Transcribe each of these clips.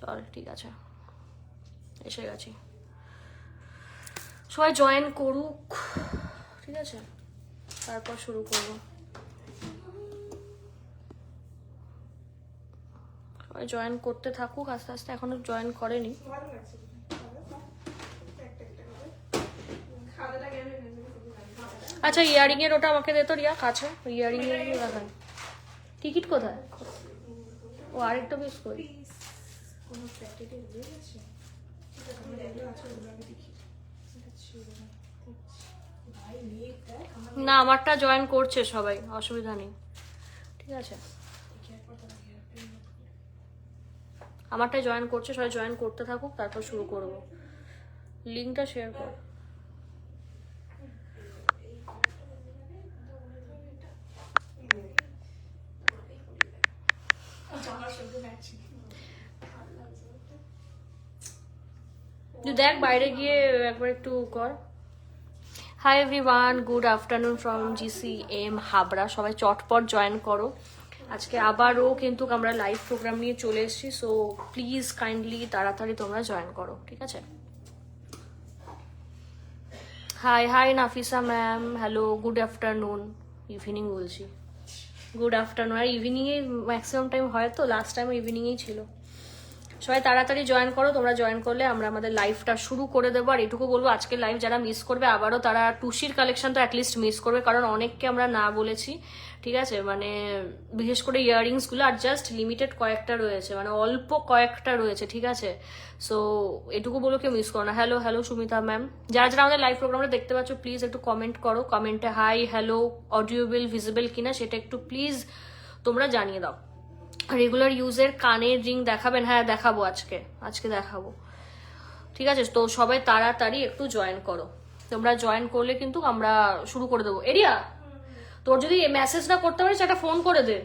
চল ঠিক আছে, এসে গেছি। সবাই জয়েন করুক, ঠিক আছে, তারপর শুরু করব। সবাই জয়েন করতে থাকুক আস্তে আস্তে, এখনো জয়েন করেনি। আচ্ছা ইয়ারিং এর ওটা আমাকে দে তো রিয়া, কাছে ইয়ারিং এর দেখায়। টিকিট কোথায়? ও আরেকটা বেশ করি না, আমারটা জয়েন করছে সবাই, অসুবিধা নেই, ঠিক আছে। আমারটা জয়েন করছে, সবাই জয়েন করতে থাকুক, তারপর শুরু করব। লিঙ্কটা শেয়ার কর। দেখ বাইরে গিয়ে একবার একটু কর। Hi everyone, good afternoon from GCM Habra. সবাই চটপট জয়েন করো। আজকে আবারও কিন্তু আমরা লাইভ প্রোগ্রাম নিয়ে চলে এসেছি, সো প্লিজ কাইন্ডলি তাড়াতাড়ি তোমরা জয়েন করো, ঠিক আছে। High high Nafisa ma'am, hello, good afternoon. Evening বলছি, গুড আফটারনুন। আর ইভিনিংয়ে ম্যাক্সিমাম টাইম হয় তো, লাস্ট টাইম ইভিনিংয়েই ছিল। সবাই তাড়াতাড়ি জয়েন করো, তোমরা জয়েন করলে আমরা আমাদের লাইভটা শুরু করে দেবো। আর এটুকু বলবো, আজকে লাইভ যারা মিস করবে আবারও তারা টুসির কালেকশন তো অ্যাটলিস্ট মিস করবে, কারণ অনেককে আমরা না বলেছি, ঠিক আছে। মানে বিশেষ করে ইয়াররিংসগুলো আর জাস্ট লিমিটেড কয়েকটা রয়েছে, মানে অল্প কয়েকটা রয়েছে, ঠিক আছে। সো এটুকু বলো কেউ মিস করো না। হ্যালো হ্যালো সুমিতা ম্যাম, যারা যারা আমাদের লাইভ প্রোগ্রামটা দেখতে পাচ্ছ প্লিজ একটু কমেন্ট করো, কমেন্টে হাই হ্যালো অডিওবেল ভিজিবল কিনা সেটা একটু প্লিজ তোমরা জানিয়ে দাও। রেগুলার ইউজের কানের রিং দেখাবেন? হ্যাঁ দেখাবো, আজকে দেখাবো, ঠিক আছে। তো সবাই তাড়াতাড়ি একটু জয়েন করো, তোমরা জয়েন করলে কিন্তু আমরা শুরু করে দেবো। এরিয়া, তোর যদি মেসেজ না করতে পারিস একটা ফোন করে দে,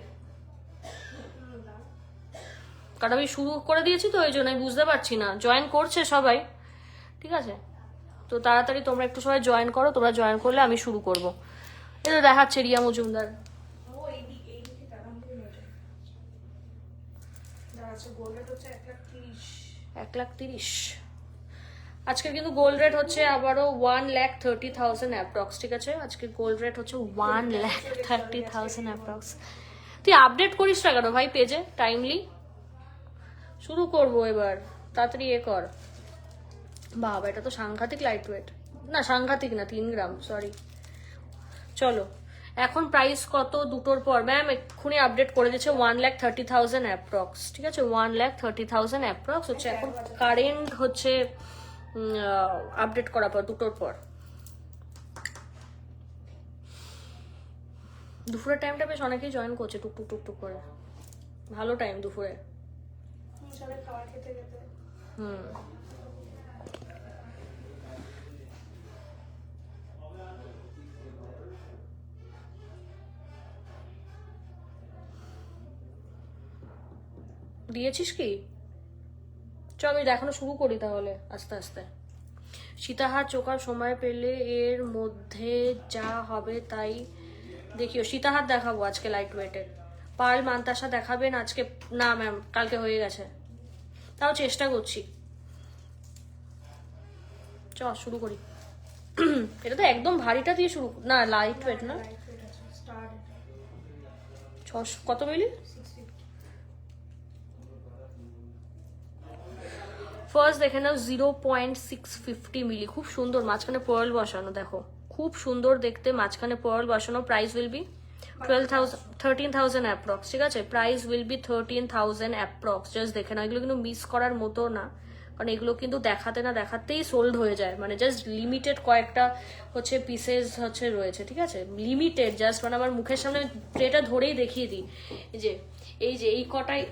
কারণ আমি শুরু করে দিয়েছি তো এই জন্য আমি বুঝতে পারছি না। জয়েন করছে সবাই, ঠিক আছে। তো তাড়াতাড়ি তোমরা একটু সবাই জয়েন করো, তোমরা জয়েন করলে আমি শুরু করব। এটা দেখাচ্ছে রিয়া মজুমদার। 1,30,000। আজকের কিন্তু গোল্ড রেট হচ্ছে আবারও 1,30,000 অ্যাপ্রক্স, ঠিক আছে। আজকে গোল্ড রেট হচ্ছে 1,30,000 অ্যাপ্রক্স। তুই আপডেট করিস না কেন ভাই পেজে টাইমলি? শুরু করবো এবার, তাড়াতাড়ি এ কর। বাবা এটা তো সাংঘাতিক লাইট ওয়েট, না সাংঘাতিক না, 3 গ্রাম, সরি। চলো এখন প্রাইস কত দুটোর পর? ম্যাম এক্ষুনি আপডেট করে দিচ্ছে 1,30,000 অ্যাপ্রক্স, ঠিক আছে। 1,30,000 অ্যাপ্রক্স হচ্ছে এখন কারেন্ট হচ্ছে আপডেট করার পর, দুটোর পর। দুপুরের টাইমটা বেশ অনেকেই জয়েন করছে টুকটুক টুকটুক করে, ভালো টাইম দুপুরে। দিয়েছিস কি? চল আমি দেখানো শুরু করি তাহলে আস্তে আস্তে। সীতাহার চোকার সময় পেলে এর মধ্যে যা হবে তাই দেখিও। সীতাহার দেখাবো আজকে লাইট ওয়েটের। পার্ল মান্তাসা দেখাবেন আজকে? না ম্যাম, কালকে হয়ে গেছে, তাও চেষ্টা করছি। চ শুরু করি। এটা তো একদম ভারীটা দিয়ে শুরু, না লাইট ওয়েট না। 600 কত মিলি? ফার্স্ট দেখে নাও 0.650 মিলি, খুব সুন্দর, মাঝখানে পার্ল বসানো, দেখো খুব সুন্দর দেখতে, মাঝখানে পার্ল বসানো। প্রাইস উইল বি 13,000 অ্যাপ্রক্স, ঠিক আছে। Price will be 13,000 approx. Just দেখে নাও, এগুলো কিন্তু মিস করার মতো না, কারণ এগুলো কিন্তু দেখাতে না দেখাতেই সোল্ড হয়ে যায়। মানে জাস্ট লিমিটেড কয়েকটা হচ্ছে পিসেস হচ্ছে রয়েছে, ঠিক আছে, লিমিটেড। জাস্ট মানে আমার মুখের সামনে ট্রেটা ধরেই দেখিয়ে দিই, এই কটাই,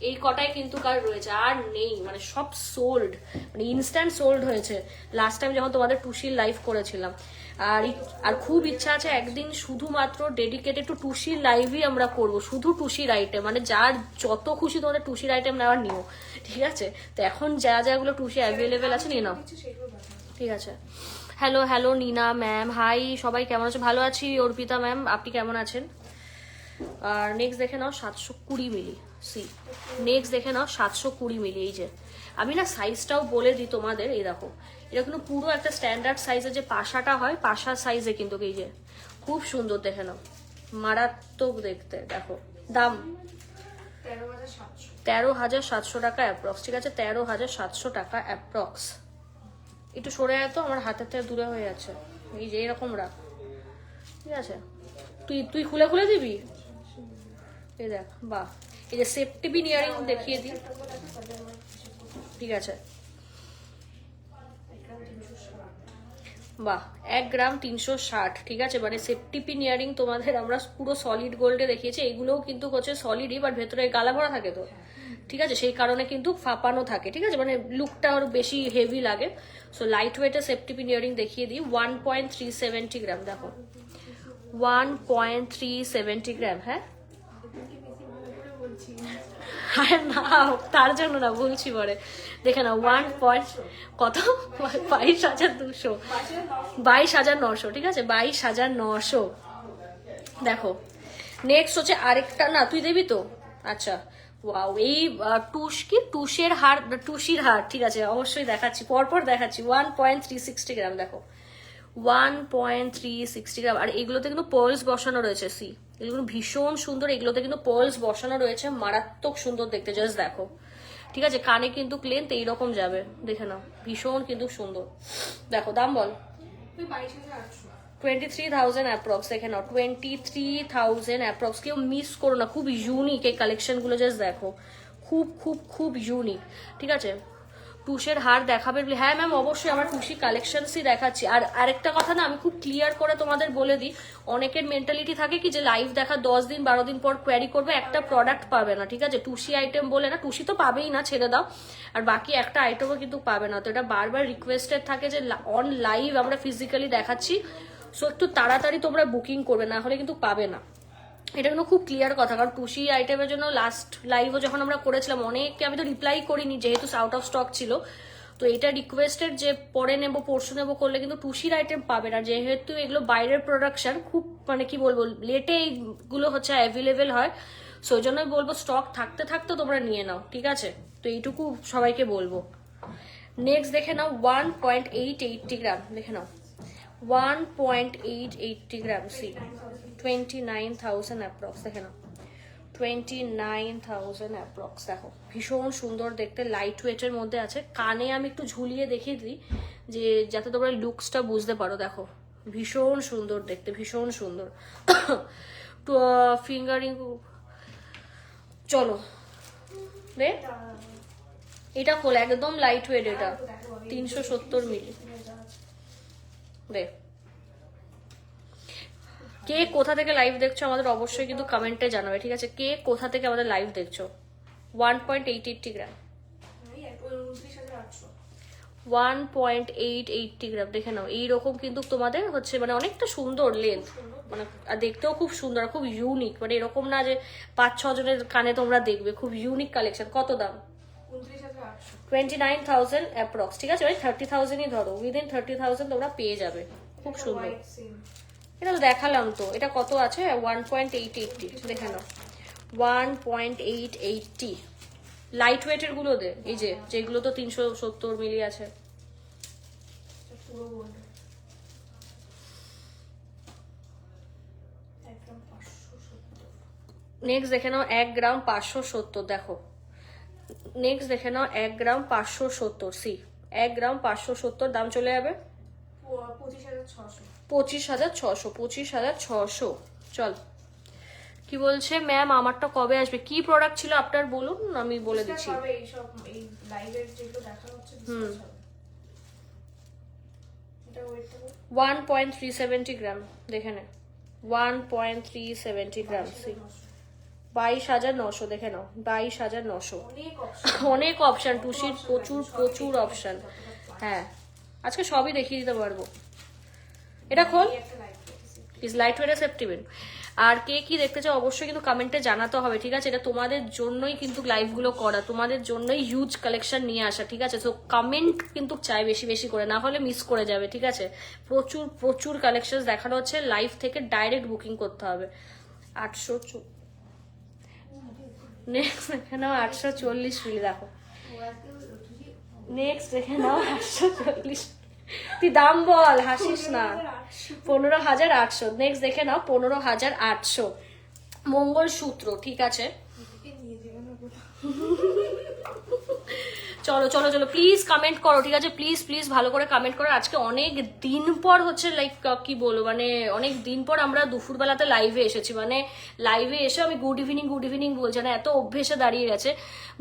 এই কটাই কিন্তু কার রয়েছে, আর নেই, মানে সব সোল্ড, মানে ইনস্ট্যান্ট সোল্ড হয়েছে লাস্ট টাইম যখন তোমাদের টুসির লাইভ করেছিলাম। আর খুব ইচ্ছা আছে একদিন শুধুমাত্র ডেডিকেটেড টু টুসির লাইভই আমরা করব, শুধু টুসির আইটেম, মানে যার যত খুশি তোমাদের টুসির আইটেম নেওয়ার নিও, ঠিক আছে। তো এখন যাগুলো টুসি অ্যাভেলেবেল আছে নিয়ে নাও, ঠিক আছে। Hello hello Nina ma'am, hi সবাই কেমন আছো? ভালো আছি। অর্পিতা ম্যাম আপনি কেমন আছেন? আর নেক্সট দেখে নাও 720 মিলি, সি নেক্সট দেখে নাও 720 মিলি। এই যে আমি না সাইজটাও বলে দিই তোমাদের, এই দেখো এটা কিন্তু পুরো একটা স্ট্যান্ডার্ড সাইজের যে পাশাটা হয়, পাশার সাইজে কিন্তু এই যে খুব সুন্দর দেখে নাও, মারাত্মক দেখতে। দেখো দাম 13,700 টাকা অ্যাপ্রক্স, ঠিক আছে 13,700 টাকা অ্যাপ্রক্স। একটু সরে আয় তো, আমার হাতের থেকে দূরে হয়ে যাচ্ছে। এই যে এরকম রাখ, ঠিক আছে। তুই খুলে খুলে দিবি। এই দেখ, বাহ, এই যে সেফটি পিন ইয়ারিং দেখিয়ে দিই, ঠিক আছে। বাহ, 1 গ্রাম 360, ঠিক আছে। মানে সেফটি পিন ইয়ারিং তোমাদের আমরা পুরো সলিড গোল্ডে দেখিয়েছি, এগুলোও কিন্তু হচ্ছে সলিডই, বাট ভেতরে গালা ভরা থাকে তো, ঠিক আছে, সেই কারণে কিন্তু ফাঁপানো থাকে, ঠিক আছে, মানে লুকটা আরো বেশি হেভি লাগে। সো লাইট ওয়েটের সেফটি পিন ইয়ারিং দেখিয়ে দিই, 1.370 গ্রাম। দেখো 1.370 গ্রাম। হ্যাঁ না, তার জন্য না, বলছি পরে, দেখে না 1 কত 22,200, 22,900, ঠিক আছে 22,900। দেখো নেক্সট হচ্ছে আরেকটা, না তুই দেবি তো, আচ্ছা ওয়াও, এই টুসির হার, ঠিক আছে অবশ্যই দেখাচ্ছি, পরপর দেখাচ্ছি। 1.360 গ্রাম। দেখো 1.360 গ্রাম। আর এগুলোতে কিন্তু পার্লস বসানো রয়েছে, সি এগুলো ভীষণ সুন্দর, এগুলোতে কিন্তু পার্লস বসানো রয়েছে, মারাত্মক সুন্দর দেখতে, জাস্ট দেখো, ঠিক আছে। কানে কিন্তু লেন্থ এইরকম যাবে, দেখে নাও, ভীষণ কিন্তু সুন্দর। দেখো দাম বল। 23,000 অ্যাপ্রক্স, দেখে নাও 23,000 অ্যাপ্রক্স। কেউ মিস করো না, খুব ইউনিক এই কালেকশনগুলো, জাস্ট দেখো, খুব খুব খুব ইউনিক, ঠিক আছে। টুসের হার দেখাবে? হ্যাঁ ম্যাম অবশ্যই, আমার টুসি কালেকশনসই দেখাচ্ছি। আর আরেকটা কথা না, আমি খুব ক্লিয়ার করে তোমাদের বলে দিই, অনেকের মেন্টালিটি থাকে কি যে লাইভ দেখা 10 দিন 12 দিন পর কোয়ারি করবে, একটা প্রোডাক্ট পাবে না, ঠিক আছে। টুসি আইটেম বলে না, টুসি তো পাবেই না, ছেড়ে দাও, আর বাকি একটা আইটেমও কিন্তু পাবে না। তো এটা বারবার রিকোয়েস্টেড থাকে যে অন লাইভ আমরা ফিজিক্যালি দেখাচ্ছি, সো একটু তাড়াতাড়ি তোমরা বুকিং করবে, না হলে কিন্তু পাবে না। এটা কিন্তু খুব ক্লিয়ার কথা, কারণ টুসি আইটেমের জন্য লাস্ট লাইভও যখন আমরা করেছিলাম, অনেককে আমি তো রিপ্লাই করিনি যেহেতু আউট অফ স্টক ছিল। তো এটা রিকোয়েস্টেড যে পরে নেবো পরশু নেবো করলে কিন্তু টুসির আইটেম পাবে না, যেহেতু এগুলো বাইরের প্রোডাকশন, খুব মানে কি বলবো লেটে এইগুলো হচ্ছে অ্যাভেলেবেল হয়। সো ওই জন্যই বলবো স্টক থাকতে থাকতে তোমরা নিয়ে নাও, ঠিক আছে। তো এইটুকু সবাইকে বলবো। নেক্সট দেখে নাও 1.880 গ্রাম, দেখে নাও 1.880 গ্রাম, সি 29,000 অ্যাপ্রক্স, দেখে নাও 29,000 অ্যাপ্রক্স। দেখো ভীষণ সুন্দর দেখতে, লাইট ওয়েটের মধ্যে আছে। কানে আমি একটু ঝুলিয়ে দেখিয়ে দিই যে যাতে তোমরা লুকসটা বুঝতে পারো। দেখো ভীষণ সুন্দর দেখতে, ভীষণ সুন্দর। তো ফিঙ্গারিং, চলো রে এটা খোল, একদম লাইট ওয়েট, এটা 370 মিলি। দে, কে কোথা থেকে লাইভ দেখছো আমাদের অবশ্যই কিন্তু কমেন্টে জানাবে, ঠিক আছে, কে কোথা থেকে আমাদের লাইভ দেখছো। 1.880 গ্রাম, 1.880 গ্রাম, দেখে নাও। এইরকম কিন্তু তোমাদের হচ্ছে মানে অনেকটা সুন্দর লেন্থ, মানে আর দেখতেও খুব সুন্দর, খুব ইউনিক, মানে এরকম না যে 5-6 জনের কানে তোমরা দেখবে, খুব ইউনিক কালেকশন। কত দাম? 29,000 অ্যাপ্রক্স, ঠিক আছে, ওই 30,000ই ধরো, উইদিন 30,000 তোমরা পেয়ে যাবে, খুব সুন্দর। এটা তো দেখালাম তো, এটা কত আছে? 1.880, দেখে নাও 1.880। লাইট ওয়েটের গুলো দে, এই যে যেগুলো তো 370 মিলি আছে। নেক্সট দেখে নাও 1 গ্রাম 570, দেখো নেক্সট দেখে নাও 1 গ্রাম 570, সি 1 গ্রাম 570, দাম চলে যাবে 25,600, 25,600। চল, কি বলছে ম্যাম আমারটা কবে আসবে? কি প্রোডাক্ট ছিল আপনার বলুন, আমি বলে দিচ্ছি। 1.370 গ্রাম, দেখে নে 1.370 গ্রাম, সি 22,900, দেখে নাও 22,900। অনেক অপশন টুসির, প্রচুর প্রচুর অপশন। হ্যাঁ আজকে সবই দেখিয়ে দিতে পারবো। এটা খোল, ইজ লাইট ওয়েট সেফটিবিন। আর কে কি দেখতে চাও অবশ্যই কিন্তু কমেন্টে জানাতে হবে, ঠিক আছে। এটা তোমাদের জন্যই কিন্তু লাইভগুলো করা, তোমাদের জন্যই হিউজ কালেকশন নিয়ে আসা, ঠিক আছে। সো কমেন্ট কিন্তু চাই বেশি বেশি করে, না হলে মিস করে যাবে, ঠিক আছে। প্রচুর প্রচুর কালেকশন দেখানো হচ্ছে, লাইভ থেকে ডাইরেক্ট বুকিং করতে হবে। 800, নেক্সট দেখে নাও 840 মিলি, দেখো নেক্সট দেখে নাও 840। তুই দাম বল, হাসিস না। 15,800। নেক্সট দেখে নাও 15,800 মঙ্গলসূত্র, ঠিক আছে। চলো চলো চলো, প্লিজ কমেন্ট করো, ঠিক আছে, প্লিজ প্লিজ ভালো করে কমেন্ট করো। আজকে অনেক দিন পর হচ্ছে, লাইক কি বলবো, মানে অনেক দিন পর আমরা দুপুরবেলাতে লাইভে এসেছি। মানে লাইভে এসে আমি গুড ইভিনিং বলছি না, এত অভ্যেসে দাঁড়িয়ে গেছে।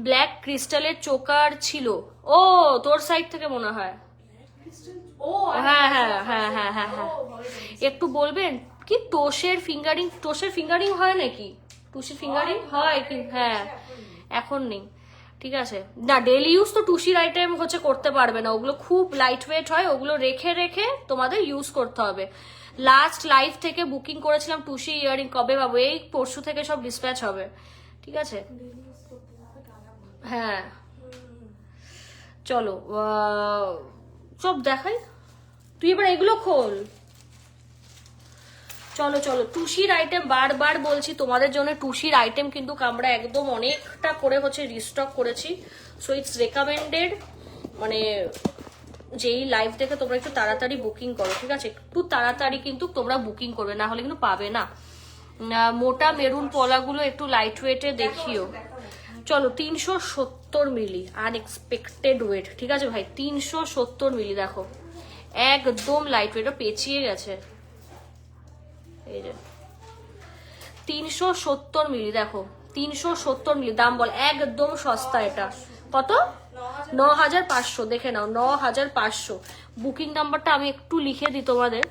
ব্ল্যাক ক্রিস্টালের চোকার ছিল, ও তোর সাইড থেকে মনে হয়। হ্যাঁ হ্যাঁ হ্যাঁ হ্যাঁ হ্যাঁ হ্যাঁ, একটু বলবেন কি টোশের ফিঙ্গারিং হয় নাকি? টুসির ফিঙ্গারিং হয় কি? হ্যাঁ, এখন নেই, ঠিক আছে। না, ডেলি ইউজ তো টুসির আইটেম হচ্ছে করতে পারবে না, ওগুলো খুব লাইট ওয়েট হয়, ওগুলো রেখে রেখে তোমাদের ইউজ করতে হবে। লাস্ট লাইভ থেকে বুকিং করেছিলাম টুসি ইয়ারিং, কবে পাবো? এই পরশু থেকে সব ডিসপ্যাচ হবে, ঠিক আছে। হ্যাঁ চলো সব দেখাই, তুই এবার এগুলো খোল। চলো চলো, টুসির আইটেম বারবার বলছি তোমাদের জন্য, টুসির আইটেম কিন্তু আমরা একদম অনেকটা করে হচ্ছে রিস্টক করেছি। সো ইটস রেকমেন্ডেড, মানে যেই লাইভ দেখে তোমরা একটু তাড়াতাড়ি বুকিং করো, ঠিক আছে, একটু তাড়াতাড়ি কিন্তু তোমরা বুকিং করবে, না হলে কিন্তু পাবে না। মোটা মেরুন পলাগুলো একটু লাইট ওয়েটে দেখিও। চলো 370 মিলি, আনএক্সপেক্টেড ওয়েট, ঠিক আছে ভাই, 370 মিলি, দেখো একদম লাইট ওয়েট, পেঁচিয়ে গেছে। এই যে 370 মিলি, দেখো 370 মিলি, দাম বল, একদম সস্তা। এটা কত? 9,500। দেখে নাও 9,500। বুকিং নাম্বারটা আমি একটু লিখে দিই তোমাদের।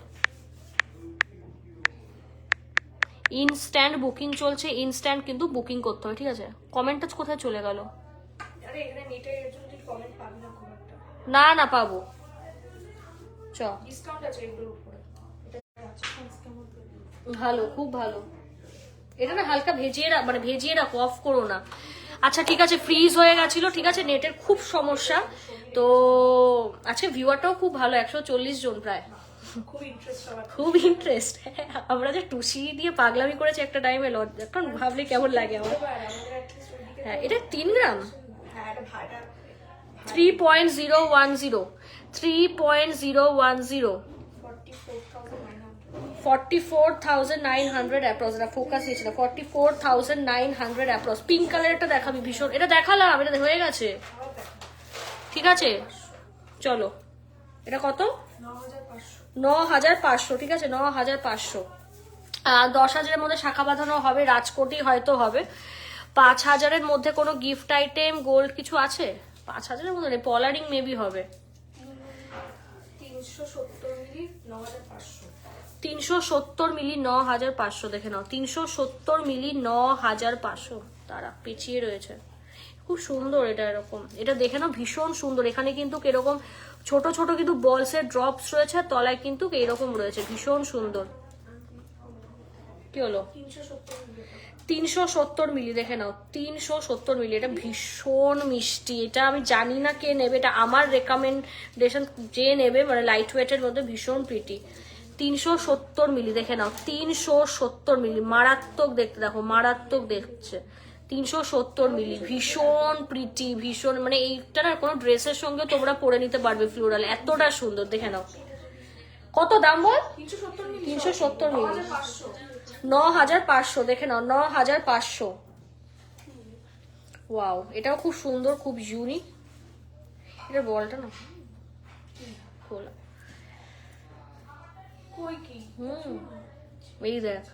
ইনস্ট্যান্ট বুকিং চলছে, ইনস্ট্যান্ট কিন্তু বুকিং করতে হবে, ঠিক আছে। কমেন্টটা কোথায় চলে গেল? না না, পাবো, চ ভালো, খুব ভালো। এটা না হালকা ভেজিয়ে রাখো, অফ করো না। আচ্ছা ঠিক আছে, ফ্রিজ হয়ে গেছিল, ঠিক আছে, নেটের খুব সমস্যা। তো আজকে ভিউয়ারটাও খুব ভালো, 140 জন প্রায়, খুব ইন্টারেস্ট। আমরা যে টুসি দিয়ে পাগলামি করেছি একটা টাইমে, এখন ভাবলে কেমন লাগে আমার। হ্যাঁ, এটা 3 গ্রাম, 3.010, 3.010, 44,900 অ্যাপ্রক্স। এটা ফোকাস দিয়েছিল, 44,900 অ্যাপ্রক্স। পিঙ্ক কালারটা দেখাবি ভীষণ, এটা দেখালাম, এটা হয়ে গেছে, ঠিক আছে। চলো, এটা কত? 9,500, ঠিক আছে, 9,500। 10,000-এর মধ্যে শাখা বাঁধানো হবে, রাজকোটি হয়তো হবে। 5,000-এর মধ্যে কোনো গিফট আইটেম গোল্ড কিছু আছে? 5,000-এর মধ্যে নেই, পলারিং মেবি হবে। 370 মিলি 9,500, দেখে নাও 370 মিলি 9,500। তারা পিছিয়ে রয়েছে, খুব সুন্দর এটা, এরকম এটা দেখে নাও, ভীষণ সুন্দর। এখানে কিন্তু এরকম ছোট ছোট কিন্তু বলসের ড্রপস রয়েছে, তলায় কিন্তু এইরকম রয়েছে, ভীষণ সুন্দর। কি হলো? 370 মিলি, দেখে নাও 370 মিলি, এটা ভীষণ মিষ্টি। এটা আমি জানি না কে নেবে, এটা আমার রেকমেন্ডেশন, যে নেবে মানে লাইট ওয়েটের মধ্যে ভীষণ প্রিটি। 370 মিলি, দেখে নাও 370 মিলি, মারাত্মক দেখতে, দেখো মারাত্মক দেখছে। 370 মিলি, ভীষণ প্রিটি, ভীষণ, মানে এইটা না কোনো ড্রেসের সঙ্গে তোমরা পরে নিতে পারবে, ফ্লোরাল, এতটা সুন্দর। দেখে নাও কত দাম বল? 370 মিলি, 9,500, দেখে নাও 9,500। ওয়াও, এটাও খুব সুন্দর, খুব ইউনিক। এটা বলটা না খোলা, এই দেখ,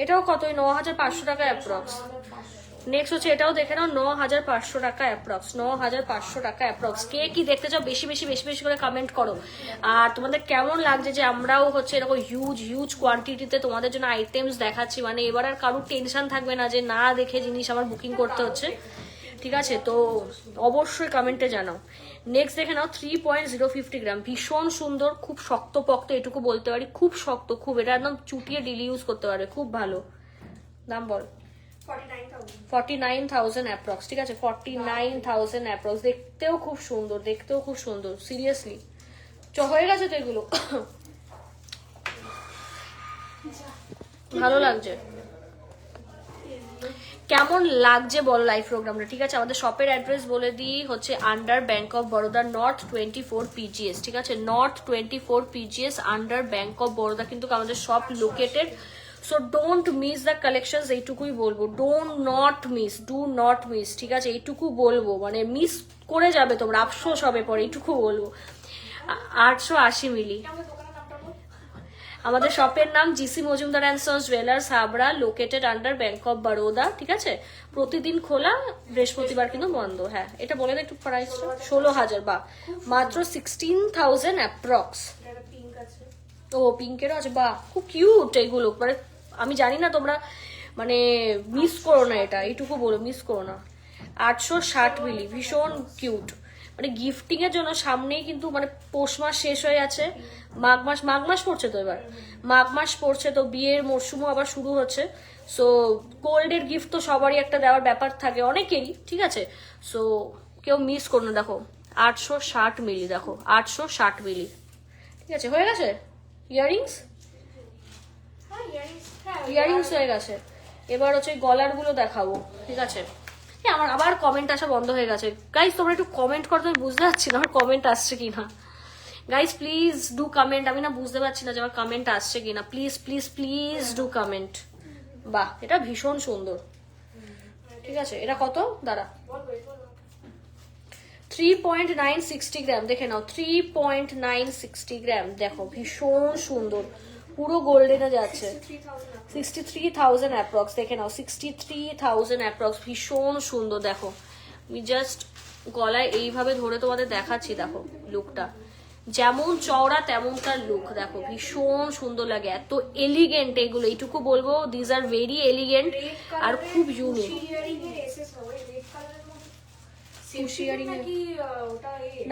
এটাও কত? 9,500 টাকা অ্যাপ্রক্স। নেক্সট হচ্ছে এটাও দেখে নাও, 9,500 টাকা অ্যাপ্রক্স, 9,500 টাকা অ্যাপ্রক্স। কে কি দেখতে চাও বেশি বেশি বেশি বেশি করে কমেন্ট করো। আর তোমাদের কেমন লাগছে যে আমরাও হচ্ছে এরকম হিউজ কোয়ান্টিটিতে তোমাদের জন্য আইটেমস দেখাচ্ছি, মানে এবার আর কারোর টেনশন থাকবে না যে না দেখে জিনিস আমার বুকিং করতে হচ্ছে, ঠিক আছে। তো অবশ্যই কমেন্টে জানাও। নেক্সট দেখে নাও 3.050 গ্রাম, ভীষণ সুন্দর, খুব শক্ত পক্ত, এটুকু বলতে পারি, খুব শক্ত, খুব, এটা একদম চুটিয়ে ডেলি ইউজ করতে পারবে, খুব ভালো। দাম বল? 49,000 অ্যাপ্রক্স, ঠিক আছে, 49,000 অ্যাপ্রক্স। দেখতেও খুব সুন্দর, দেখতেও খুব সুন্দর, সিরিয়াসলি হয়ে গেছে তো এগুলো। ভালো লাগছে, কেমন লাগছে বলো লাইভ প্রোগ্রামটা? ঠিক আছে, আমাদের শপের অ্যাড্রেস বলে দিই, হচ্ছে under bank of Baroda, north 24 PGS। ঠিক আছে, north 24 PGS under bank of Baroda কিন্তু আমাদের shop located. So don't miss the collections, এইটুকুই বলবো, ডু নট মিস। ঠিক আছে, এইটুকু বলবো, মানে মিস করে যাবে তোমরা, আফসোস হবে পরে, এইটুকু বলবো। 880 মিলি। আমাদের শপের নাম GC Majumdar and sons jewellers, Habra, located under bank of Baroda. ঠিক আছে, প্রতিদিন খোলা, বৃহস্পতিবার কিন্তু বন্ধ। হ্যাঁ, এটা বলে একটু প্রাইস। 16,000, বা মাত্র 16,000 অ্যাপ্রক্স। ও পিঙ্কেরও আছে, বা খুব কিউট এগুলো, মানে আমি জানি না তোমরা মানে মিস করো না, এটা এইটুকু বলো, মিস করো না। 860 মিলি, ভীষণ কিউট, মানে গিফটিং এর জন্য। সামনেই কিন্তু মানে পৌষ মাস শেষ হয়ে আছে, মাঘ মাস পড়ছে তো, এবার মাঘ মাস পড়ছে তো, বিয়ের মরশুমও আবার শুরু হচ্ছে। সো গোল্ডের গিফট তো সবারই একটা দেওয়ার ব্যাপার থাকে, অনেকেরই। ঠিক আছে, সো কেউ মিস করো না। দেখো 860 মিলি, দেখো 860 মিলি। ঠিক আছে, হয়ে গেছে। ইয়ারিংস হয়ে গেছে, এবার হচ্ছে গলার গুলো দেখাবো। ঠিক আছে, আমার আবার কমেন্ট আসা বন্ধ হয়ে গেছে। গাইজ তোমরা একটু কমেন্ট করতে, আমি বুঝতে পারছি না আমার কমেন্ট আসছে কিনা। গাইজ প্লিজ ডু কমেন্ট, আমি না বুঝতে পারছি না যে আমার কমেন্ট আসছে কিনা। Please please please do comment. বাহ, এটা ভীষণ সুন্দর। ঠিক আছে, এটা কত দাঁড়া? 3.960 গ্রাম, দেখে নাও, 3.960 গ্রাম। দেখো ভীষণ সুন্দর, পুরো গোল্ডেনে যাচ্ছে। 63,000 অ্যাপ্রক্স, দেখে নাও, 63,000 অ্যাপ্রক্স। ভীষণ সুন্দর। দেখো আমি জাস্ট গলায় এইভাবে ধরে তোমাদের দেখাচ্ছি, দেখো লুকটা যেমন চওড়া তেমন তার লুক। দেখো ভীষণ সুন্দর লাগে, এত এলিগেন্ট এগুলো, এইটুকু বলবো, দিজ আর ভেরি এলিগেন্ট আর খুব ইউনিক।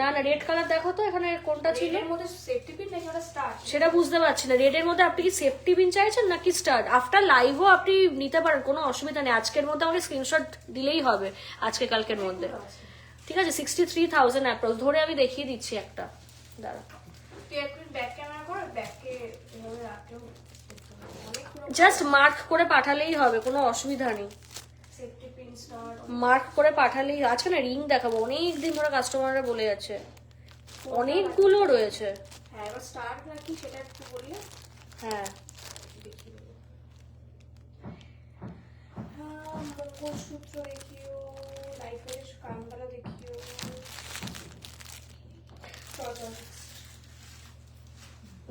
না না, রেড কালার দেখো তো এখানে কোনটা ছিল, সেটা বুঝতে পারছি না। রেড এর মধ্যে আপনি কি সেফটি পিন চাইছেন নাকি স্টাড? আফটার লাইভও আপনি নিতে পারেন, কোনো অসুবিধা নেই। আজকের মধ্যে আমাকে স্ক্রিনশট দিলেই হবে, আজকে কালকের মধ্যে। ঠিক আছে, 63,000 অ্যাপ্রক্স ধরে আমি দেখিয়ে দিচ্ছি একটা, দাঁড়া। জাস্ট মার্ক করে পাঠালেই হবে, কোনো অসুবিধা নেই, মার্ক করে পাঠালেই। আজকে না রিং দেখাবো, অনেকদিন ধরে কাস্টমাররা বলে যাচ্ছে, অনেকগুলো রয়েছে। হ্যাঁ, মঙ্গলসূত্র দেখিও, লাইফের কানবালা দেখিও।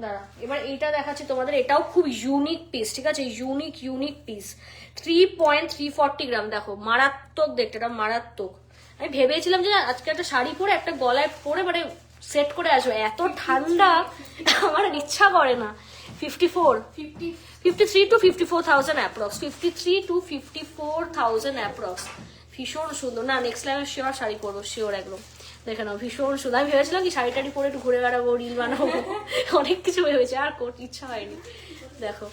দাঁড়া, এবার এইটা দেখাচ্ছি তোমাদের, এটাও খুব ইউনিক পিস। ঠিক আছে, ইউনিক পিস, 3.340 গ্রাম। দেখো মারাত্মক দেখতে, এটা মারাত্মক। আমি ভেবেছিলাম যে আজকে একটা শাড়ি পরে একটা গলায় পরে মানে সেট করে আসবো, এত ঠান্ডা আমার ইচ্ছা করে না। 53 to 54,000 অ্যাপ্রক্স, 53 to 54,000 অ্যাপ্রক্স। ভীষণ সুন্দর। না, নেক্সট টাইম শিওর শাড়ি পরবো, শিওর একদম। দেখে নাও ভীষণ সুন্দর। আমি ভেবেছিলাম কি শাড়ি টাড়ি পরে একটু ঘুরে বেড়াবো, রিল বানাবো, অনেক কিছু ভেবেছি, আর ইচ্ছা হয়নি। দেখো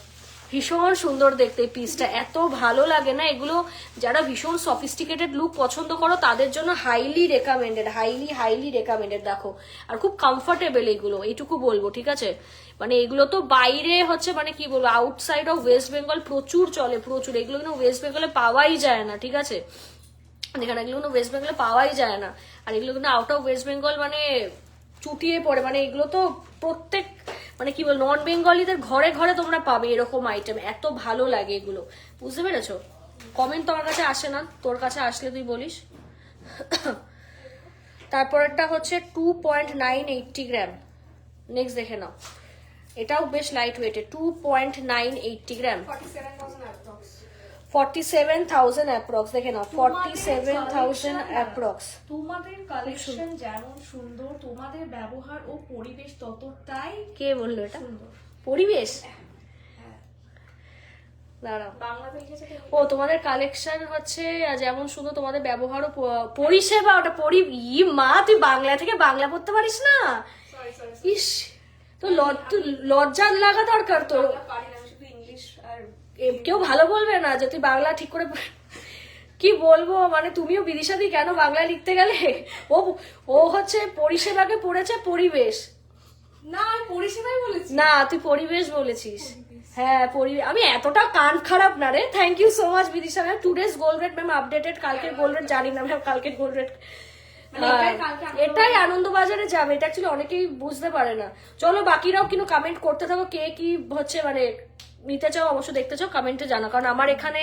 ভীষণ সুন্দর দেখতে পিসটা, এত ভালো লাগে না এগুলো। যারা ভীষণ সফিস্টিকেটেড লুক পছন্দ করো তাদের জন্য হাইলি রেকমেন্ডেড। দেখো আর খুব কমফোর্টেবল এগুলো, এইটুকু বলবো। ঠিক আছে, মানে এগুলো তো বাইরে হচ্ছে মানে কি বলবো, আউটসাইড অফ ওয়েস্ট বেঙ্গল প্রচুর চলে, প্রচুর। এগুলো কিন্তু ওয়েস্ট বেঙ্গলে পাওয়াই যায় না। ঠিক আছে, যেখানে এগুলো কিন্তু ওয়েস্ট বেঙ্গলে পাওয়াই যায় না, আর এগুলো কিন্তু আউট অফ ওয়েস্ট বেঙ্গল মানে চুটিয়ে পড়ে। মানে এগুলো তো প্রত্যেক মানে কি বল, নন বেঙ্গলিদের ঘরে ঘরে তোমরা পাবে এরকম আইটেম, এত ভালো লাগে এগুলো। বুঝতে পেরেছো? কমেন্ট তোমার কাছে আসে না, তোর কাছে আসলে তুই বলিস। তারপরটা হচ্ছে 2.980 গ্রাম। নেক্সট দেখে নাও, এটাও বেশ লাইট ওয়েটে, 2.980 গ্রাম, 47,000 অ্যাপ্রক্স। দেখে নাও, 47,000 অ্যাপ্রক্স। তোমাদের কালেকশন যেমন সুন্দর, তোমাদের ব্যবহার ও পরিবেশ ততটাই। কে বললো এটা পরিবেশ? দাঁড়াও, ও তোমাদের কালেকশন হচ্ছে যেমন সুন্দর, তোমাদের ব্যবহার ও পরিষেবা, ওটা মা তুই বাংলা থেকে বাংলা পড়তে পারিস না? ইস, তো লজ্জা লাগা দরকার তোর। কেউ ভালো বলবে না যে তুই বাংলা ঠিক করে, কি বলবো মানে, তুমিও বিদিশাদি কেন বাংলা লিখতে গেলে? ও হচ্ছে পরিষেবাকে পড়েছে পরিবেশ। না আমি পরিষেবাই বলেছি। না তুই পরিবেশ বলেছিস। হ্যাঁ পরিবেশ। আমি এতটা কান খারাপ না রে। Thank you so much Bidisha ma'am. Today's gold rate ma'am updated. কালকের গোল্ড রেট জানি না ম্যাম, কালকের গোল্ড রেট এটাই আনন্দবাজারে যাবে। এটা অ্যাকচুয়ালি অনেকেই বুঝতে পারে না। চলো বাকিরাও কিন্তু কমেন্ট করতে থাকো, কে কি হচ্ছে মানে নিতে চাও, অবশ্য দেখতে চাও কমেন্টে জানো, কারণ আমার এখানে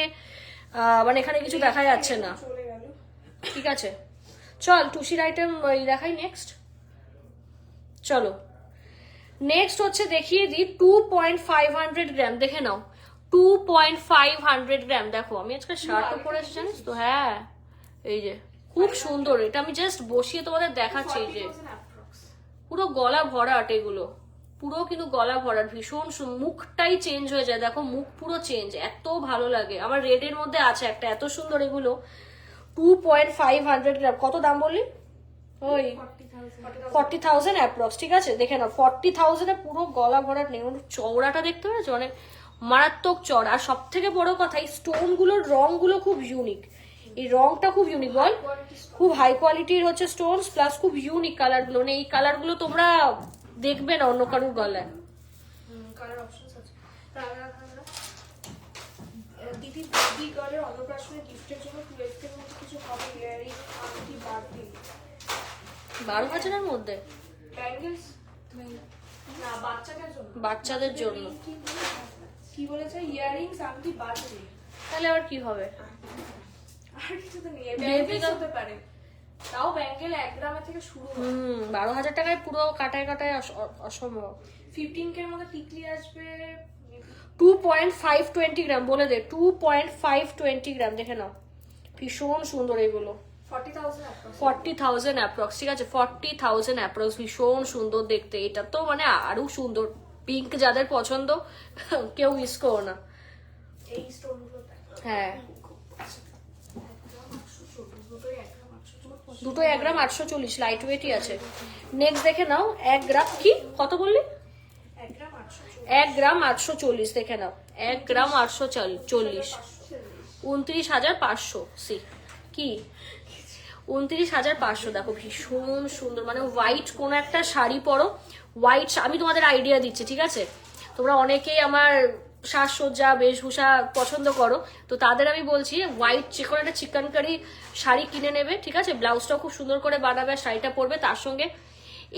মানে এখানে কিছু দেখা যাচ্ছে না। চলে গেল। ঠিক আছে চল টুসির আইটেম দেখাই নেক্সট। চলো নেক্সট হচ্ছে দেখিয়ে দিই 2.500 গ্রাম। দেখে নাও 2.500 গ্রাম। দেখো আমি আজকে শার্টও পরেছি জানিস তো। হ্যাঁ এই যে খুব সুন্দর। এটা আমি জাস্ট বসিয়ে তোমাদের দেখাচ্ছি। এই যে 40,000 approx। পুরো গলা ভরাট এগুলো, পুরো কিন্তু গলা ভরাট। ভীষণ মুখটাই চেঞ্জ হয়ে যায়। দেখো মুখ পুরো চেঞ্জ, এত ভালো লাগে। আমার রেডের মধ্যে আছে একটা, এত সুন্দর এগুলো। 2.500 গ্রাম। কত দাম বললি? ওই 40,000 অ্যাপ্রক্স। ঠিক আছে দেখে নাও 40,000 এ পুরো গলা ভরাট নেই। চওড়াটা দেখতে পেরেছো, অনেক মারাত্মক চড়। আর সব থেকে বড় কথা এই স্টোন গুলোর রং গুলো খুব ইউনিক। এই রংটা খুব ইউনিক বল, খুব হাই কোয়ালিটির হচ্ছে স্টোনস প্লাস খুব ইউনিক কালার গুলো। মানে এই কালার গুলো তোমরা দেখবে না অন্য কারোর গলায়। কালার অপশনস আছে। দিদি বেবি গার্লের অন্নপ্রাশনের গিফটের জন্য 12 এর মধ্যে কিছু হবে? ইয়ারিং, আংটি, বাড়তি 12,000 মধ্যে ব্যাঙ্গেলস না বাচ্চাদের জন্য। বাচ্চাদের জন্য কি বলেছে? ইয়ারিংস, আংটি, বাড়তি। তাহলে আবার কি হবে? আর কিছু তো নেই। ব্যাঙ্গেলস হতে পারে, তাও ব্যাঙ্গেল 1 গ্রামের থেকে শুরু হয়। 12,000 টাকায় পুরো কাটায় কাটায় অসম্ভব। 15 এর মধ্যে টিকলি আসবে 2.520 গ্রাম বলে দে। 2.520 গ্রাম দেখে নাও, ভীষণ সুন্দর এগুলো। 40,000 approx। 40,000 অ্যাপ্রক্স। ঠিক আছে 40,000 অ্যাপ্রক্স। ভীষণ সুন্দর দেখতে। এটা তো মানে আরো সুন্দর। পিঙ্ক যাদের পছন্দ কেউ মিস করো না। এই স্টোনগুলো দেখো। হ্যাঁ দুটোই 1 গ্রাম 840। দুটো 1 গ্রাম 840 লাইট ওয়েটই আছে। নেক্সট দেখে নাও 1 গ্রাম কি কত বললি? 1 গ্রাম 840। 1 গ্রাম 840 দেখে নাও। 1 গ্রাম 840 29,500 সি কি 29,500। দেখো ভীষণ সুন্দর। মানে হোয়াইট কোন একটা শাড়ি পরো, হোয়াইট। আমি তোমাদের আইডিয়া দিচ্ছি ঠিক আছে, তোমরা অনেকেই আমার সাজসজ্জা বেশভূষা পছন্দ করো, তো তাদের আমি বলছি হোয়াইট যে কোনো একটা চিকেন কারি শাড়ি কিনে নেবে। ঠিক আছে ব্লাউজটাও খুব সুন্দর করে বানাবে, শাড়িটা পরবে, তার সঙ্গে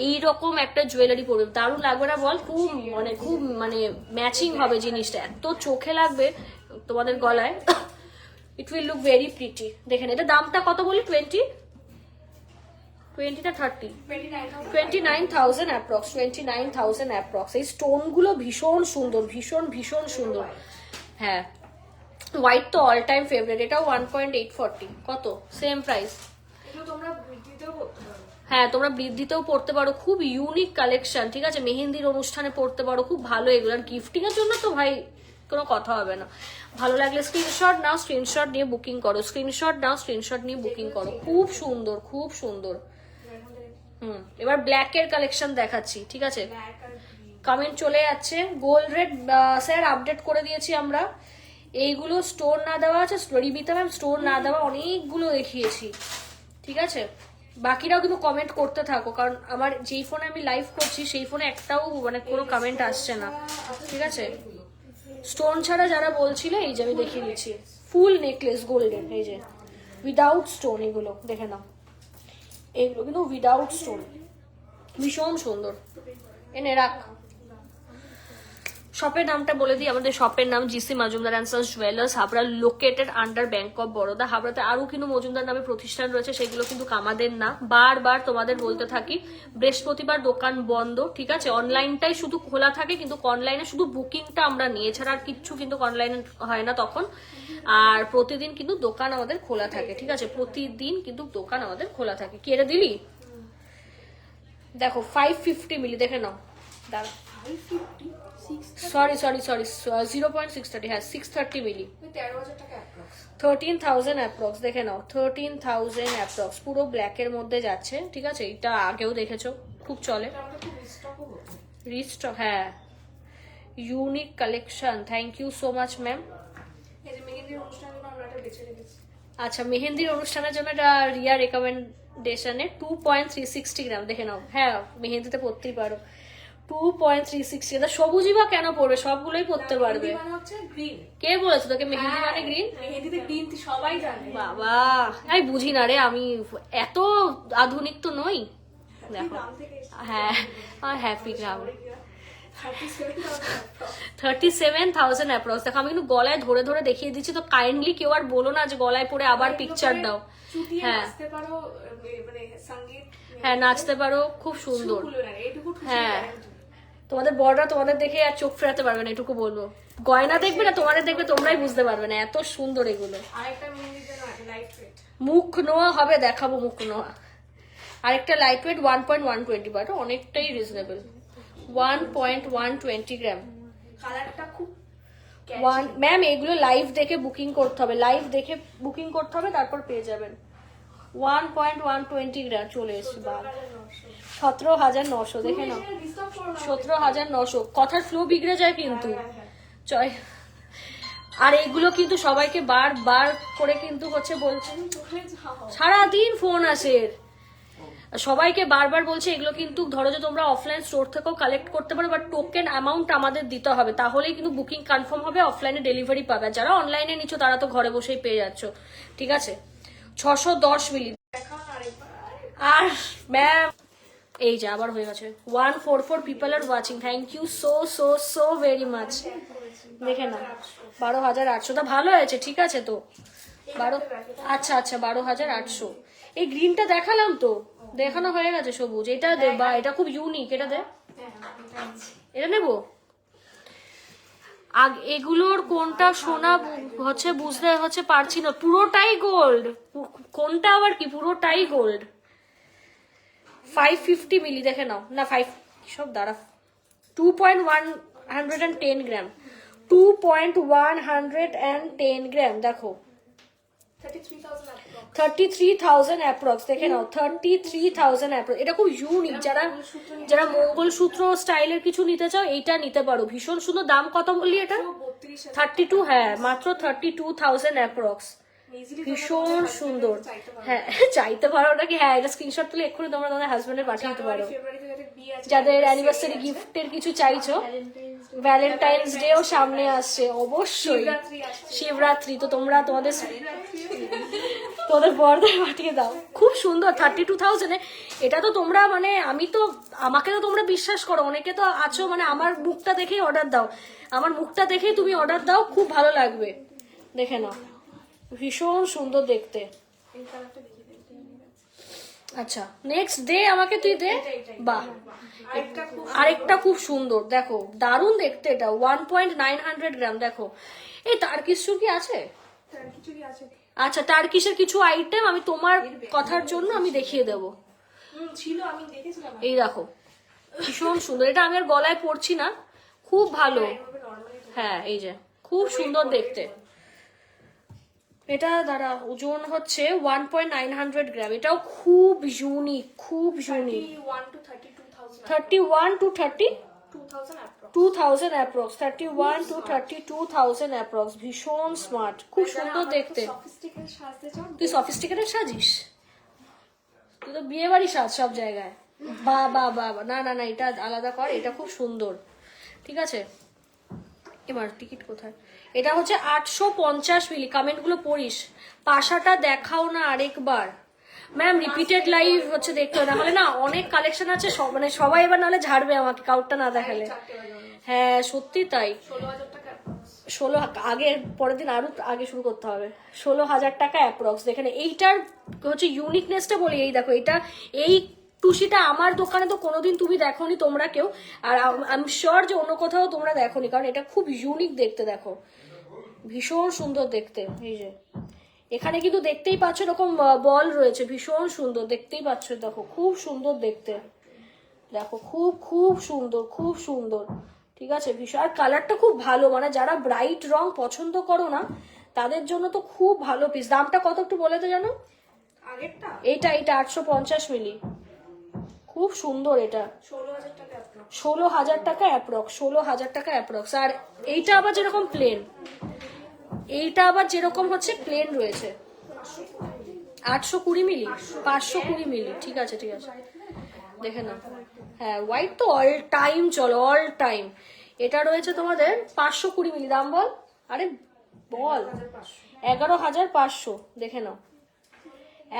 এইরকম একটা জুয়েলারি পরবে। দারুণ লাগবে না বল? খুব মানে ম্যাচিং হবে জিনিসটা, এত চোখে লাগবে তোমাদের গলায়। It will look very pretty. দেখেন এটা দামটা কত বলি? 20 না 30? 29,000 অ্যাপ্রক্স। 29,000 অ্যাপ্রক্স। এই স্টোন গুলো ভীষণ সুন্দর, ভীষণ ভীষণ সুন্দর। হ্যাঁ হোয়াইট তো অল টাইম ফেভারিট। এটাও 1.840। কত? Same price. এগুলো তোমরা বৃদ্ধিতেও করতে পারো। হ্যাঁ তোমরা বৃদ্ধিতেও পড়তে পারো, খুব ইউনিক কালেকশন। ঠিক আছে মেহেন্দির অনুষ্ঠানে পড়তে পারো, খুব ভালো এগুলো। আর গিফটিং এর জন্য তো ভাই কোনো কথা হবে না। ভালো লাগলে স্ক্রিনশট নাও, স্ক্রিনশট নিয়ে বুকিং করো। স্ক্রিনশট নাও, স্ক্রিনশট নিয়ে বুকিং করো। খুব সুন্দর, খুব সুন্দর। এবার ব্ল্যাক এর কালেকশন দেখাচ্ছি। ঠিক আছে ব্ল্যাক আর গ্রিন। কমেন্ট চলে যাচ্ছে। গোল্ড রেট স্যার আপডেট করে দিয়েছি আমরা। এইগুলো স্টোন না দেওয়া আছে, রিবিতা ম্যাম স্টোন না দেওয়া অনেকগুলো দেখিয়েছি। ঠিক আছে বাকিরাও কিন্তু কমেন্ট করতে থাকো, কারণ আমার যেই ফোনে আমি লাইভ করছি সেই ফোনে একটাও মানে কোনো কমেন্ট আসছে না। ঠিক আছে স্টোন ছাড়া যারা বলছিলে এই যে আমি দেখিয়ে দিচ্ছি ফুল নেকলেস গোল্ডেন, এই যে উইদাউট স্টোন। এগুলো দেখে নাও, এগুলো কিন্তু উইদাউট স্টোন, ভীষণ সুন্দর। এনে রাখ। শপের নামটা বলে দিই, আমাদের শপের নাম GC Majumdar and sons jewellers, Habra, located under bank of Baroda. হাবড়াতে আরো কিন্তু মজুমদার নামে প্রতিষ্ঠান রয়েছে, সেগুলো কিন্তু আমাদের না। বারবার তোমাদের বলতে থাকি বৃহস্পতিবার দোকান বন্ধ। ঠিক আছে অনলাইনটাই শুধু খোলা থাকে, কিন্তু অনলাইনে শুধু বুকিংটা আমরা নিয়ে, এছাড়া আর কিচ্ছু কিন্তু অনলাইনে হয় না তখন। আর প্রতিদিন কিন্তু দোকান আমাদের খোলা থাকে। ঠিক আছে প্রতিদিন কিন্তু দোকান আমাদের খোলা থাকে। কি এটা দিলি? দেখো 550 মিলি দেখে নাও। দাঁড়া 550 0.630 হ্যাঁ 630 মিলি। 13,000 টাকা অ্যাপ্রক্স। 13,000 অ্যাপ্রক্স দেখে নাও। 13,000 অ্যাপ্রক্স পুরো ব্ল্যাকের মধ্যে যাচ্ছে। ঠিক আছে এটা আগেও দেখেছো, খুব চলে। এটা আমাদের খুব স্টকও হতো। রিস্টক হ্যাঁ unique collection. Thank you so much ma'am. এই যে মেহেন্দির অনুষ্ঠানের জন্য আমরা এটা বেছে রেখেছি। আচ্ছা মেহেন্দির অনুষ্ঠানের জন্য এটা রিয়া রেকমেন্ডেশনে 2.360 গ্রাম দেখে নাও। হ্যাঁ মেহেন্দিতে পড়তেই পারো। 2.360 এটা সবুজই বা কেন পড়বে, সবগুলোই পড়তে পারবে। মেহেদি মানে হচ্ছে গ্রিন। কে বলেছে তোকে মেহেদি মানে গ্রিন? মেহেদিতে গ্রিন সবাই জানে। বাবা আমি বুঝি না রে, আমি এত আধুনিক তো নই। দেখো নাম থেকে এসেছে। হ্যাঁ আমার হ্যাপি গ্রাম 37,000 37,000 অ্যাপ্রক্স। দেখো আমি কিন্তু গলায় ধরে ধরে দেখিয়ে দিচ্ছি, তো কাইন্ডলি কেউ আর বলো না যে গলায় পরে আবার পিকচার দাও। চুটিয়ে হ্যাঁ নাচতে পারো, মানে সঙ্গীত হ্যাঁ নাচতে পারো, খুব সুন্দর। খুলে না এইটুকু ঠুসে হ্যাঁ guarantee। তোমাদের বড়রা তোমাদের দেখে আর চোখ ফেরাতে পারবে না, এটুকু বলবো। গয়না দেখবে না, তোমাদের দেখবে তোমরাই বুঝতে পারবে না, এত সুন্দর এগুলো। আরেকটা মেহেদিতে লাইট ওয়েট। মুখ নোয়া হবে, দেখাবো মুখ নোয়া। আরেকটা লাইট ওয়েট 1.120 বাট অনেকটাই রিজনেবল। 1.120 গ্রাম। কালারটা খুব ম্যাম এগুলো লাইভ দেখে বুকিং করতে হবে, লাইভ দেখে বুকিং করতে হবে, তারপর পেয়ে যাবেন। 1.120 গ্রাম চলে এসছে। বাদ 17,900 দেখে নাও, 17,900। কথার ফ্লো বিগড়ে যায় কিন্তু চয়। আর এগুলো কিন্তু সবাইকে বার করে কিন্তু হচ্ছে বলছেন, সারাদিন ফোন আসে, সবাইকে বারবার বলছে এগুলো কিন্তু ধরো যে তোমরা অফলাইন স্টোর থেকেও কালেক্ট করতে পারো, বাট টোকেন অ্যামাউন্ট আমাদের দিতে হবে, তাহলেই কিন্তু বুকিং কনফার্ম হবে, অফলাইনে ডেলিভারি পাবে। আর যারা অনলাইনে নিচ্ছ তারা তো ঘরে বসেই পেয়ে যাচ্ছ, ঠিক আছে। 610 মিলি। আর ম্যাম এই যে আবার হয়ে গেছে। 144 people are watching, thank you so so so very much. দেখে না 12,800, তা ভালো হয়েছে, ঠিক আছে তো 12। আচ্ছা আচ্ছা 12,800। এই গ্রিনটা দেখালাম তো, দেখানো হয়ে গেছে। সবুজ এটা দে, বা এটা খুব ইউনিক, এটা দে, এটা নেবো। এগুলোর কোনটা সোনা হচ্ছে বুঝতে হচ্ছে পারছি না, পুরোটাই গোল্ড। কোনটা আবার কি পুরোটাই গোল্ড। 550 মিলি দেখে নাও না, 5 সব দাঁড়া। 2.110 গ্রাম, 2.110 গ্রাম। দেখো 33,000 অ্যাপ্রক্স, দেখে নাও 33,000 অ্যাপ্রক্স। এটা খুব ইউনিক, যারা মঙ্গলসূত্র স্টাইলের কিছু নিতে চাও এইটা নিতে পারো, ভীষণ সুন্দর। দাম কত বললি এটা? 32, হ্যাঁ মাত্র 32,000 অ্যাপ্রক্স, ভীষণ সুন্দর। হ্যাঁ চাইতে পারো নাকি, হ্যাঁ এটা স্ক্রিনশট তুলে এক্ষুনি তোমরা তোমাদের হাজবেন্ডের পাঠিয়ে দিতে পারো, যাদের অ্যানিভার্সারি গিফটের কিছু চাইছো। ভ্যালেন্টাইন্স ডেও সামনে আসছে, অবশ্যই শিবরাত্রি, তো তোমরা তোমাদের বরদের পাঠিয়ে দাও। খুব সুন্দর 32,000। এটা তো তোমরা মানে আমাকে তো তোমরা বিশ্বাস করো, অনেকে তো আছো মানে আমার মুখটা দেখেই অর্ডার দাও, আমার মুখটা দেখেই তুমি অর্ডার দাও, খুব ভালো লাগবে। দেখে নাও ভীষণ সুন্দর দেখতে। আচ্ছা নেক্সট ডে আমাকে তুই দে। বাহ আরেকটা খুব সুন্দর, দেখো দারুণ দেখতে এটা। 1.900 গ্রাম। দেখো এই তারকিশোর কি আছে? আচ্ছা তারকিশের কিছু আইটেম আমি তোমার কথার জন্য আমি দেখিয়ে দেবো। এই দেখো ভীষণ সুন্দর, এটা আমি আর গলায় পরছি না, খুব ভালো। হ্যাঁ এই যে খুব সুন্দর দেখতে। এটা দাঁড়া ওজন হচ্ছে 1.900 গ্রাম। এটাও খুব ইউনিক, খুব unique. 31 to 32,000 approx, 31 to 32,000 approx. ভীষণ স্মার্ট, খুব সুন্দর দেখতে। তুই সফিস্টিকেটেড সাজিস, তুই তো বিয়ে বাড়ি সাজ সব জায়গায়। বা বা বা না না না, এটা আলাদা কর, এটা খুব সুন্দর, ঠিক আছে। এবার টিকিট কোথায়? এটা হচ্ছে 850 মিলি। কমেন্ট গুলো পড়িস, পাশাটা দেখাও না আরেকবার। ম্যাম রিপিটেড লাইভ হচ্ছে দেখতে হবে, নাহলে না অনেক কালেকশন আছে, মানে সবাই এবার নাহলে ঝাড়বে আমাকে কাউটটা না দেখালে। হ্যাঁ সত্যি তাই। 16 আগে পরের দিন আরো আগে শুরু করতে হবে। 16,000 টাকা অ্যাপ্রক্স। দেখেন এইটার হচ্ছে ইউনিকনেসটা বলি, এই দেখো এটা, এই টুসিটা আমার দোকানে তো কোনোদিন তুমি দেখোনি তোমরা কেউ, আর আই এম শিওর যে অন্য কোথাও তোমরা দেখোনি, কারণ এটা খুব ইউনিক দেখতে। দেখো ভীষণ সুন্দর দেখতে। এই যে এখানে কিন্তু দেখতেই পাচ্ছ এরকম বল রয়েছে, ভীষণ সুন্দর দেখতেই পাচ্ছ। দেখো খুব সুন্দর দেখতে, দেখো খুব খুব সুন্দর, খুব সুন্দর, ঠিক আছে। ভীষণ, আর কালারটা খুব ভালো, মানে যারা ব্রাইট রং পছন্দ করো না তাদের জন্য তো খুব ভালো পিস। দামটা কত একটু বলে তো জানো? এইটা 850 মিলি, খুব সুন্দর। এটা 16,000 টাকা অ্যাপ্রক্স, 16,000 টাকা অ্যাপ্রক্স। আর এইটা আবার যেরকম প্লেন, এইটা আবার যেরকম হচ্ছে প্লেন রয়েছে 820 মিলি, 520 মিলি, ঠিক আছে ঠিক আছে। দেখে না হ্যাঁ হোয়াইট তো অল টাইম চলো, অল টাইম। এটা রয়েছে তোমাদের 520 মিলি, দাম বল, আরে বল, 11,500, দেখে নাও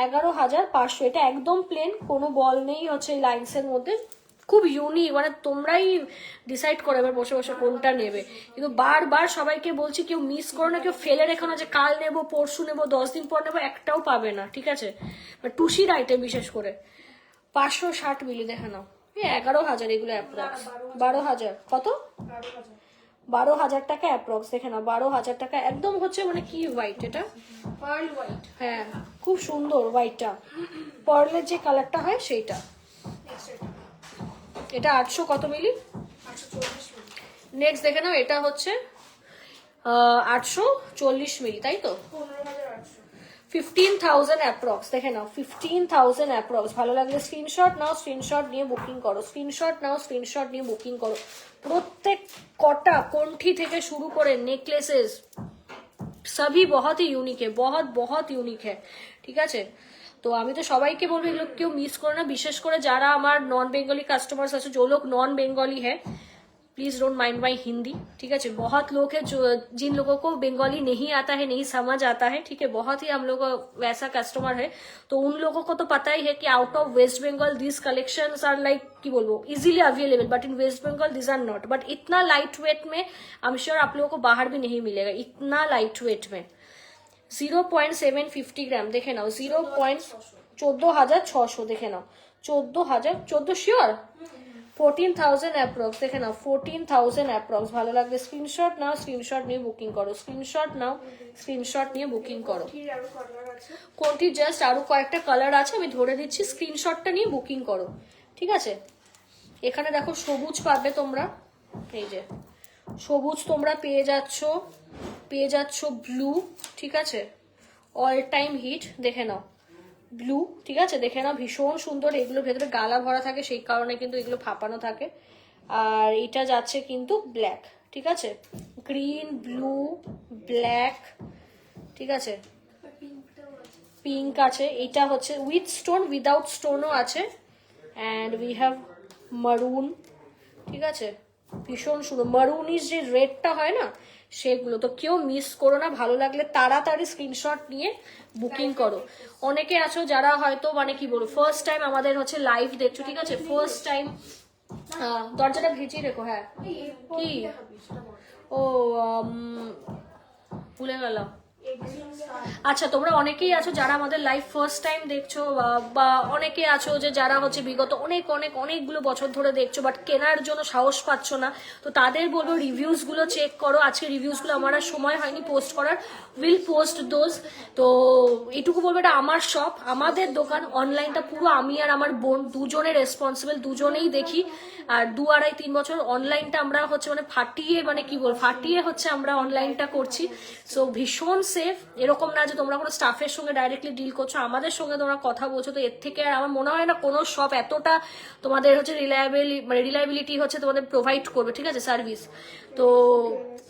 11,500। এটা একদম প্লেন, কোনো বল নেই হচ্ছে এই লাইন্সের মধ্যে, খুব ইউনিক, মানে তোমরাই ডিসাইড করে এবার বসে বসে কোনটা নেবে। কিন্তু বারবার সবাইকে বলছি কেউ মিস করো না, কেউ ফেলে রেখো না যে কাল নেবো, পরশু নেবো, 10 দিন পর নেবো, একটাও পাবে না, ঠিক আছে? টুসির আইটেম বিশেষ করে 560 মিলি, দেখে নাও, 11,000 এগুলো অ্যাপ্রক্স, 12,000 কত, 12,000 টাকা অ্যাপ্রক্স, দেখে নাও 12,000 টাকা। একদম হচ্ছে মানে কি হোয়াইট, এটা পার্ল হোয়াইট। হ্যাঁ খুব সুন্দর হোয়াইটটা, পার্লের যে কালারটা হয় সেইটা। এটা 800 কত মিলি, 840 মিলি। নেক্সট দেখে নাও, এটা হচ্ছে 840 মিলি, তাই তো, 15,800। 15,000 অ্যাপ্রক্স, দেখে নাও 15,000 অ্যাপ্রক্স। ভালো লাগলে স্ক্রিনশট নাও, স্ক্রিনশট নিয়ে বুকিং করো, স্ক্রিনশট নাও, স্ক্রিনশট নিয়ে বুকিং করো। প্রত্যেক কটা কণ্ঠি থেকে শুরু করে নেকলেসেস সবই बहुत ही यूनिक है, बहुत बहुत यूनिक है, ঠিক আছে? তো আমি তো সবাইকে বলবো এগুলো কেউ মিস করো না, বিশেষ করে যারা আমার নন বেঙ্গলি কাস্टमर्स আছে, जो लोग नॉन बेंगली है please don't mind my Hindi, ठीक है? बहुत लोग हैं जो जिन लोगों को बंगाली नहीं आता है, नहीं समझ आता है, ठीक है, बहुत ही हम लोग का वैसा कस्टमर है, तो उन लोगों को तो पता ही है कि out of West Bengal this collections are like की बोलबो easily available, but in West Bengal this are not. But इतना लाइट वेट में आई एम श्योर आप लोगों को बाहर भी नहीं मिलेगा, इतना लाइट वेट में। 0.750 গ্রাম, দেখে নাও 14,600, দেখে নাও 14,000 শিওর, 14,000 অ্যাপ্রক্স, দেখে নাও 14,000 অ্যাপ্রক্স। ভালো লাগলে স্ক্রিনশট নাও, স্ক্রিনশট নিয়ে বুকিং করো, স্ক্রিনশট নাও, স্ক্রিনশট নিয়ে বুকিং করো। এর আরো কালার আছে। কোনটি জাস্ট আরো কয়েকটা কালার আছে, আমি ধরে দিচ্ছি, স্ক্রিনশটটা নিয়ে বুকিং করো, ঠিক আছে? এখানে দেখো সবুজ পাবে তোমরা, এই যে সবুজ তোমরা পেয়ে যাচ্ছ ব্লু, ঠিক আছে, অল টাইম হিট, দেখে নাও ব্লু, ঠিক আছে, দেখে নাও ভীষণ সুন্দর। এগুলো ভেতরে গালা ভরা থাকে, সেই কারণে কিন্তু এগুলো ফাঁপানো থাকে। আর এটা যাচ্ছে কিন্তু ব্ল্যাক, ঠিক আছে, গ্রিন, ব্লু, ব্ল্যাক, ঠিক আছে, পিঙ্ক আছে, এটা হচ্ছে উইথ স্টোন, উইদাউট স্টোনও আছে, অ্যান্ড উই হ্যাভ মারুন, ঠিক আছে, ভীষণ সুন্দর। মারুনিশ যে রেডটা হয় না, সেগুলো তো কেউ মিস করো না। ভালো লাগলে তাড়াতাড়ি স্ক্রিনশট নিয়ে বুকিং করো। অনেকে আছো যারা হয়তো মানে কি বলবো ফার্স্ট টাইম আমাদের হচ্ছে লাইভ দেখছো, ঠিক আছে, ফার্স্ট টাইম, দরজাটা ভিজিয়ে রেখো, হ্যাঁ কি ও ভুলে গেলাম। আচ্ছা তোমরা অনেকেই আছো যারা আমাদের লাইভ ফার্স্ট টাইম দেখছো, বা অনেকে আছো যে যারা হচ্ছে বিগত অনেকগুলো বছর ধরে দেখছো, বাট কেনার জন্য সাহস পাচ্ছ না, তো তাদের বলবো রিভিউজ গুলো চেক করো। আজকে রিভিউজ গুলো আমার আর সময় হয়নি পোস্ট করার, উইল পোস্ট দোজ। তো এটুকু বলবো এটা আমার শপ, আমাদের দোকান, অনলাইনটা পুরো আমি আর আমার বোন দুজনে রেসপন্সিবল, দুজনেই দেখি। আর 2-2.5-3 বছর অনলাইনটা আমরা হচ্ছে মানে ফাটিয়ে হচ্ছে আমরা অনলাইনটা করছি। সো ভীষণ সেফ, এরকম না যে তোমরা কোনো স্টাফের সঙ্গে ডাইরেক্টলি ডিল করছো, আমাদের সঙ্গে তোমরা কথা বলছো। তো এর থেকে আর আমার মনে হয় না কোনো শপ এতটা তোমাদের হচ্ছে রিলায়েবিলিটি হচ্ছে তোমাদের প্রোভাইড করবে, ঠিক আছে, সার্ভিস। তো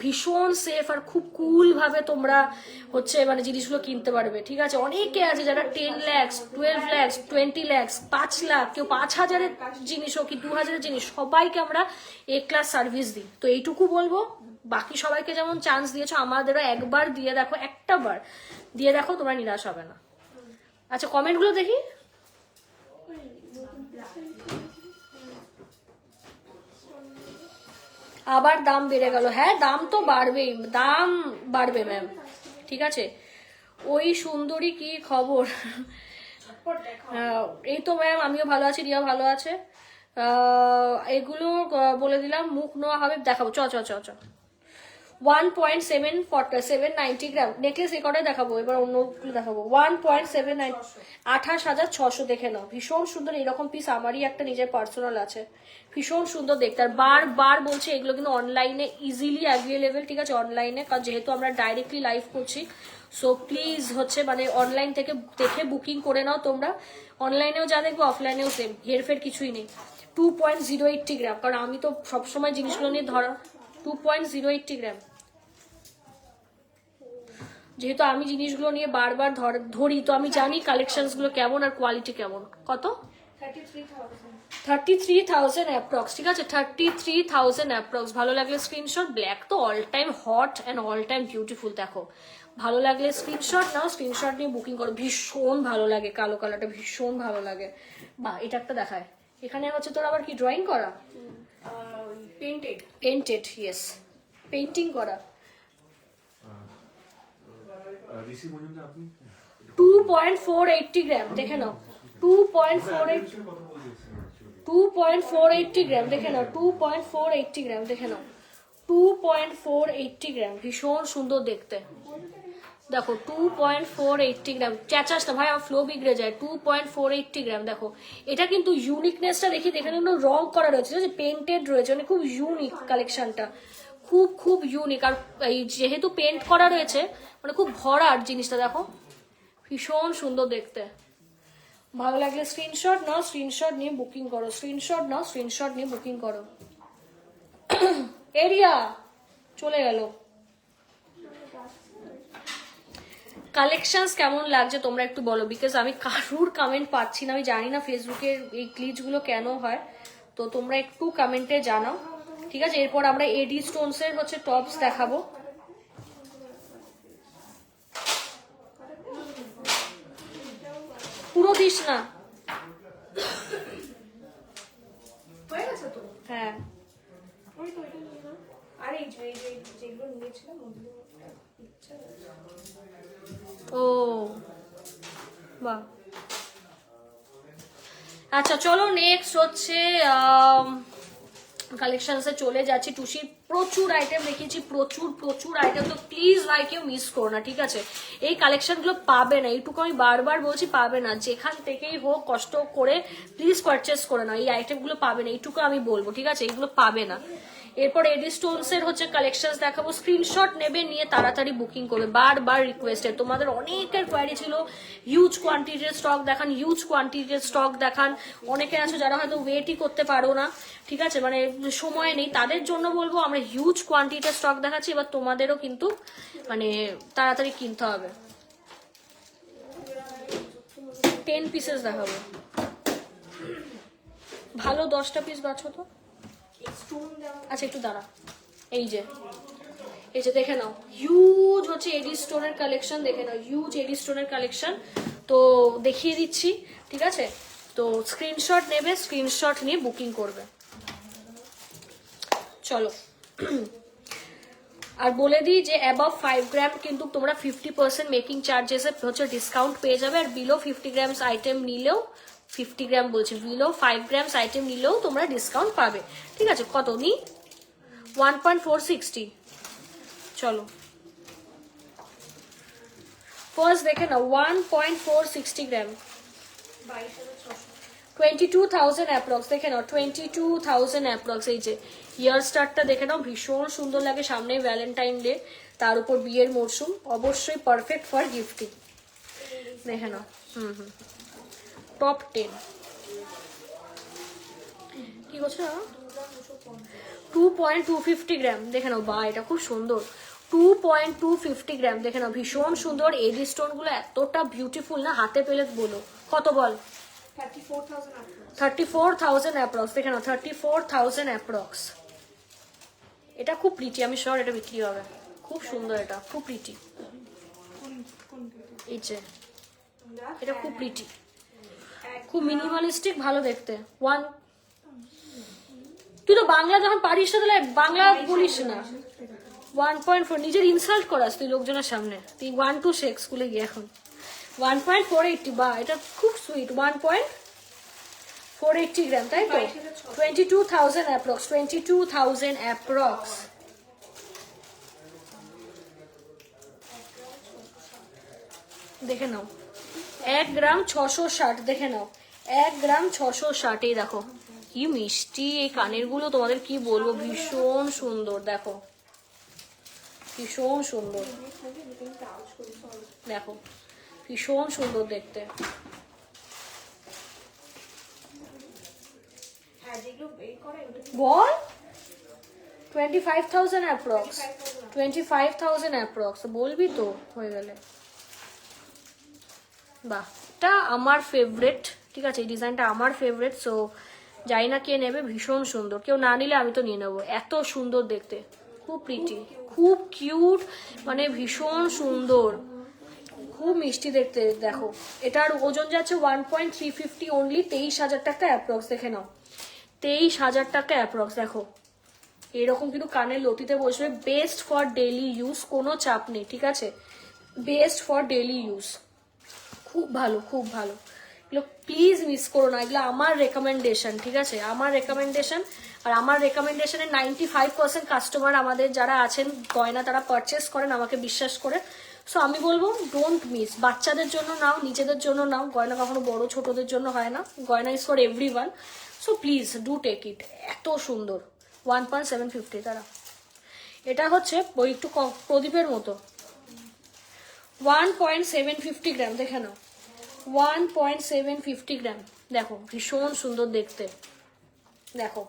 ভীষণ সেফ আর খুব কুল ভাবে তোমরা হচ্ছে মানে জিনিসগুলো কিনতে পারবে, ঠিক আছে। অনেকে আছে যারা 10 লাখ, 12 লাখ, 20 লাখ, 5 লাখ, কেউ 5,000-এর জিনিসও কি 2,000-এর জিনিস, সবাইকে আমরা এ ক্লাস সার্ভিস দিই। তো এইটুকু বলবো, বাকি সবাইকে যেমন চান্স দিয়েছো আমাদেরও একবার দিয়ে দেখো, একটা বার দিয়ে দেখো, তোমরা নিরাশ হবে না। আচ্ছা কমেন্টগুলো দেখি। আবার দাম বেড়ে গেল, হ্যাঁ দাম তো বাড়বেই, দাম বাড়বে ম্যাম, ঠিক আছে। ওই সুন্দরী কি খবর? এই তো ম্যাম, আমিও ভালো আছি, রিয়া ভালো আছে। এগুলো বলে দিলাম, মুখ নোয়া হবে, দেখাবো, চ 1.790 গ্রাম নেকলেস রেকর্ডে দেখাবো, এবার অন্যগুলো দেখাবো। 1.79, 28,600, দেখে নাও ভীষণ সুন্দর। এরকম পিস আমারই একটা নিজের পার্সোনাল আছে, ভীষণ সুন্দর দেখতে। আর বারবার বলছি এগুলো কিন্তু অনলাইনে ইজিলি অ্যাভেলেবেল, ঠিক আছে, অনলাইনে, কারণ যেহেতু আমরা ডাইরেক্টলি লাইভ করছি। সো প্লিজ হচ্ছে মানে অনলাইন থেকে দেখে বুকিং করে নাও তোমরা, অনলাইনেও যা দেখবো অফলাইনেও সেম, হেরফের কিছুই নেই। 2.080 গ্রাম, কারণ আমি তো সবসময় জিনিসগুলো নিয়ে ধরা, 2.080 গ্রাম, যেহেতু আমি জিনিসগুলো নিয়ে বারবার ধরি, তো আমি জানি কালেকশনস গুলো কেমন আর কোয়ালিটি কেমন। কত? 33,000 অ্যাপ্রক্স, ঠিক আছে 33,000 অ্যাপ্রক্স। ভালো লাগলে স্ক্রিনশট। ব্ল্যাক তো all time hot and all time beautiful. দেখো ভালো লাগলে স্ক্রিনশট নাও, স্ক্রিনশট নিয়ে বুকিং করো। ভীষণ ভালো লাগে, কালো কালারটা ভীষণ ভালো লাগে। বা এটা একটা দেখায়, এখানে হচ্ছে তোর আবার কি ড্রয়িং করা, পেন্টেড, ইয়েস পেন্টিং করা। 2.480 গ্রাম দেখে নাও, 2.480 গ্রাম দেখে নাও, 2.480 গ্রাম দেখে নাও, 2.480 গ্রাম। ভীষণ সুন্দর দেখতে। দেখো 2.480 গ্রাম, চেঁচাস না ভাই, আমার ফ্লো বিগড়ে যায়। 2.480 গ্রাম। দেখো এটা কিন্তু ইউনিকনেসটা দেখি, এখানে কিন্তু রং করা রয়েছে, পেন্টেড রয়েছে, মানে খুব ইউনিক কালেকশনটা, খুব খুব ইউনিক। আর এই যেহেতু পেন্ট করা রয়েছে মানে খুব ভরার জিনিসটা, দেখো ভীষণ সুন্দর দেখতে। ভালো লাগলে স্ক্রিনশট নাও, স্ক্রিনশট নিয়ে বুকিং করো, স্ক্রিনশট নাও, স্ক্রিনশট নিয়ে বুকিং করো। এরিয়া চলে গেল। কালেকশনস কেমন লাগছে তোমরা একটু বলো, বিকজ আমি কারুর কমেন্ট পাচ্ছি না, আমি জানি না ফেসবুকের এই গ্লিচগুলো কেন হয়, তো তোমরা একটু কমেন্টে জানাও, ঠিক আছে। এরপর আমরা এডি স্টোনস এর হচ্ছে টপস দেখাবো। পুরো দিস না, হয়ে গেছে তো। হ্যাঁ ওই তো এটা নিয়ে নাও। আর এই যে যেগুলো নিয়েছিলাম ওগুলো ইচ্ছা ও বাহ। আচ্ছা চলো নেক্সট হচ্ছে কালেকশনসে চলে যাচ্ছি। টুসির প্রচুর আইটেম দেখিয়েছি, প্রচুর আইটেম, তো প্লিজ ভাই কেউ মিস করো না, ঠিক আছে। এই কালেকশনগুলো পাবে না, এইটুকু আমি বারবার বলছি, পাবে না। যেখান থেকেই হোক কষ্ট করে প্লিজ পারচেস করে না, এই আইটেমগুলো পাবে না, এইটুকু আমি বলবো, ঠিক আছে, এইগুলো পাবে না। এরপর এডি স্টোনস এর হচ্ছে কালেকশনস দেখাবো, স্ক্রিনশট নেবে, নিয়ে তাড়াতাড়ি বুকিং করবে। বারবার রিকোয়েস্টেড, তোমাদের অনেকের কোয়ারি ছিল হিউজ কোয়ান্টিটির স্টক দেখান, হিউজ কোয়ান্টিটির স্টক দেখান। অনেকে আছে যারা হয়তো ওয়েটই করতে পারো না, ঠিক আছে, মানে সময় নেই, তাদের জন্য বলবো আমরা হিউজ কোয়ান্টিটির স্টক দেখাচ্ছি। এবার তোমাদেরও কিন্তু মানে তাড়াতাড়ি কিনতে হবে। 10 পিসেস দেখাবো, ভালো 10টা পিস বাছো তো। আচ্ছা একটু দাঁড়া, এই যে দেখে নাও, হিউজ হচ্ছে এডি স্টোনের কালেকশন, দেখে নাও হিউজ এডি স্টোনের কালেকশন, তো দেখিয়ে দিচ্ছি, ঠিক আছে। তো স্ক্রিনশট নেবে, স্ক্রিনশট নিয়ে বুকিং করবে। চলো আর বলে দিই যে অ্যাবাভ 5 গ্রাম কিন্তু তোমরা 50% মেকিং চার্জেসে হচ্ছে ডিসকাউন্ট পেয়ে যাবে। আর বিলো 50 গ্রামস আইটেম নিলেও, 50 গ্রাম বলছি, বিলো 5 গ্রামস আইটেম নিলেও তোমরা ডিসকাউন্ট পাবে, ঠিক আছে। কত নি 1.460। চলো ফার্স্ট দেখে নাও, 1.460 গ্রাম, 22,000 অ্যাপ্রক্স, দেখে নাও 22,000 অ্যাপ্রক্স। এই যে ইয়ার স্টারটা দেখে নাও, ভীষণ সুন্দর লাগে, সামনে ভ্যালেন্টাইন ডে, তার উপর বিয়ের মরশুম, অবশ্যই পারফেক্ট ফর গিফটিং। দেখে নাও, টপ 10 কি করছো, 2.250 গ্রাম, দেখে নাও, বা এটা খুব সুন্দর, 2.250 গ্রাম, দেখে নাও ভীষণ সুন্দর। এডি স্টোন গুলো এতটা বিউটিফুল না, হাতে পেলে বলো কত বল, 34,000 অ্যাপ্রক্স, দেখে নাও 34,000 অ্যাপ্রক্স। এটা খুব প্রিটি, আমি শিওর এটা বিক্রি হবে, খুব সুন্দর, এটা খুব প্রিটি। এই যে এটা খুব প্রিটি, খুব মিনিমালিস্টিক, ভালো দেখতে। তুই তো বাংলা যখন পারিস না তাহলে বাংলা বলিস না। 1.4, নিজের ইনসাল্ট করাস তুই লোকজনের সামনে, তুই 1-2 শেখ স্কুলে গিয়ে এখন। 1.480, বা এটা খুব সুইট। 1.480 গ্রাম, তাই তো 22,000 অ্যাপ্রক্স, 22,000 অ্যাপ্রক্স। দেখে নাও 1 গ্রাম 660, দেখে নাও 1 গ্রাম 660। এই দেখো কি মিষ্টি এই কানের গুলো, তোমাদের কি বলবো, ভীষণ সুন্দর, দেখো ভীষণ সুন্দর, দেখো ভীষণ সুন্দর দেখতে। বল 25,000 অ্যাপ্রক্স, 25,000 অ্যাপ্রক্স, বলবি তো হয়ে গেলে। বাহ, এটা আমার ফেভারিট, ঠিক আছে, এই ডিজাইনটা আমার ফেভারিট। সো জানি না কে নেবে, ভীষণ সুন্দর, কেউ না নিলে আমি তো নিয়ে নেবো, এত সুন্দর দেখতে, খুব প্রিটি, খুব কিউট, মানে ভীষণ সুন্দর, খুব মিষ্টি দেখতে। দেখো এটার ওজন যাচ্ছে 1.350 অনলি, 23,000 টাকা অ্যাপ্রক্স, দেখে নাও 23,000 টাকা অ্যাপ্রক্স। দেখো এরকম কিন্তু কানের লতিতে বসবে, বেস্ট ফর ডেইলি ইউজ, কোনো চাপ নেই, ঠিক আছে, বেস্ট ফর ডেইলি ইউজ, খুব ভালো, খুব ভালো। এগুলো প্লিজ মিস করো না, এগুলো আমার রেকমেন্ডেশন, ঠিক আছে, আমার রেকমেন্ডেশন। আর আমার রেকমেন্ডেশনে 95% কাস্টমার আমাদের যারা আছেন গয়না তারা পারচেস করেন আমাকে বিশ্বাস করে। সো আমি বলবো ডোন্ট মিস, বাচ্চাদের জন্য নাও, নিজেদের জন্য নাও, গয়না কখনো বড় ছোটদের জন্য হয় না, গয়না is for everyone. So please do take it, এত সুন্দর। 1.750 তারা, এটা হচ্ছে ওই একটু প্রদীপের মতো, 1.750 গ্রাম, দেখে নাও 1.750 গ্রাম। দেখো ভীষণ সুন্দর দেখতে, দেখো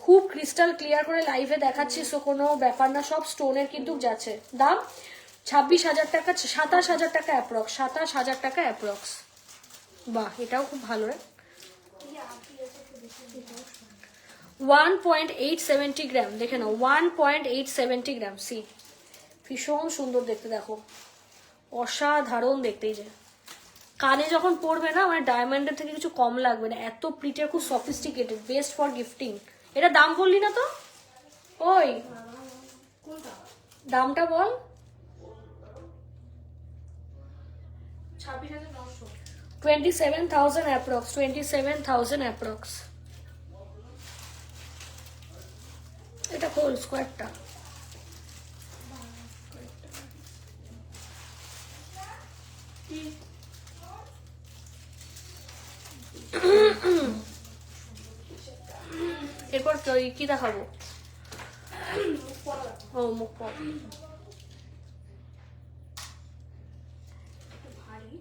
খুব ক্রিস্টাল ক্লিয়ার করে লাইভে দেখাচ্ছি, সো কোনো ব্যাপার না, সব স্টোনের কিন্তু যাচ্ছে। দাম 26,000 টাকা, 27,000 টাকা অ্যাপ্রক্স, 27,000 টাকা অ্যাপ্রক্স। বাহ, এটাও খুব ভালো রে। 1.870 গ্রাম, দেখে নাও 1.870 গ্রাম। সি ভীষণ সুন্দর দেখতে, দেখো অসাধারণ দেখতে। এই যে কানে যখন পরবে না, মানে ডায়মন্ডের থেকে কিছু কম লাগবে না, এত প্রিটের, খুব সফিস্টিকেটেড, বেস্ট ফর গিফটিং। এটা দাম বললি না তো, ওই দামটা বল। 27,000 অ্যাপ্রক্স, 27,000 অ্যাপ্রক্স। এটা খোল স্কোয়ারটা, এরপর কি দেখাবো? ও মুখ পর, ভারী,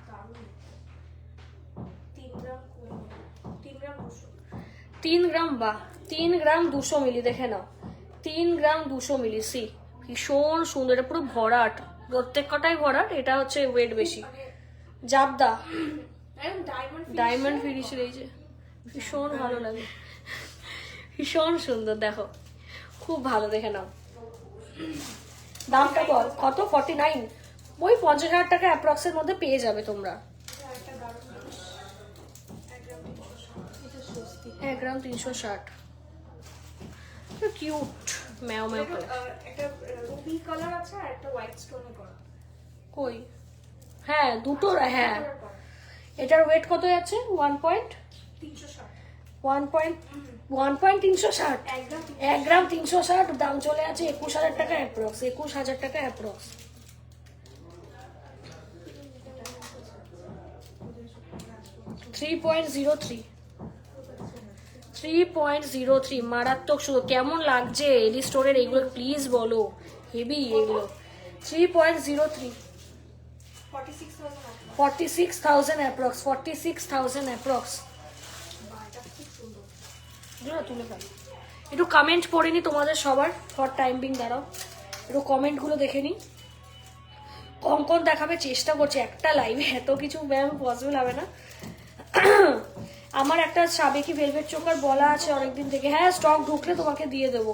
দারুণ, 3 গ্রাম 3 গ্রাম 200। 3 গ্রাম, বা 3 গ্রাম 200 মিলি, দেখে নাও 3 গ্রাম 200 মিলি। সি ভীষণ সুন্দর, এটা পুরো ভরাট, প্রত্যেক কটাই ভরাট, এটা হচ্ছে ওয়েট বেশি। জাবদা ডায়মন্ড ফিনিশের, এই যে ভীষণ ভালো লাগে, ভীষণ সুন্দর, দেখো খুব ভালো, দেখে নাও। দামটা বল কত? 49, ওই 50,000 টাকা অ্যাপ্রক্সের মধ্যে পেয়ে যাবে তোমরা। 1 গ্রাম 360, কিউট ম্যাও ম্যাও করে। একটা রুবি কালার আছে আর একটা হোয়াইট স্টোনে করা। কই? হ্যাঁ দুটো, হ্যাঁ। এটার ওয়েট কত যাচ্ছে? 360। 1.360, 1 গ্রাম 360, দাম চলে আছে 21,000 টাকা অ্যাপ্রক্স, 21,000 টাকা অ্যাপ্রক্স। $3.03, মারাত্মক শুধু। কেমন লাগছে এডি স্টোরের এইগুলো প্লিজ বলো, হেভি এগুলো। 3.03, 46,000 অ্যাপ্রক্স, 46,000 অ্যাপ্রক্স। তুলে ফেল, একটু কমেন্ট পড়ে নি তোমাদের সবার, ফর টাইম বিং দাঁড়াও একটু কমেন্টগুলো দেখে নি। কঙ্কন দেখাবে চেষ্টা করছে, একটা লাইভে এত কিছু ম্যাম পসিবল হবে না। আমার একটা সাবেকি ভেলভেট চোকার বলা আছে অনেকদিন থেকে, হ্যাঁ স্টক ঢুকলে তোমাকে দিয়ে দেবো,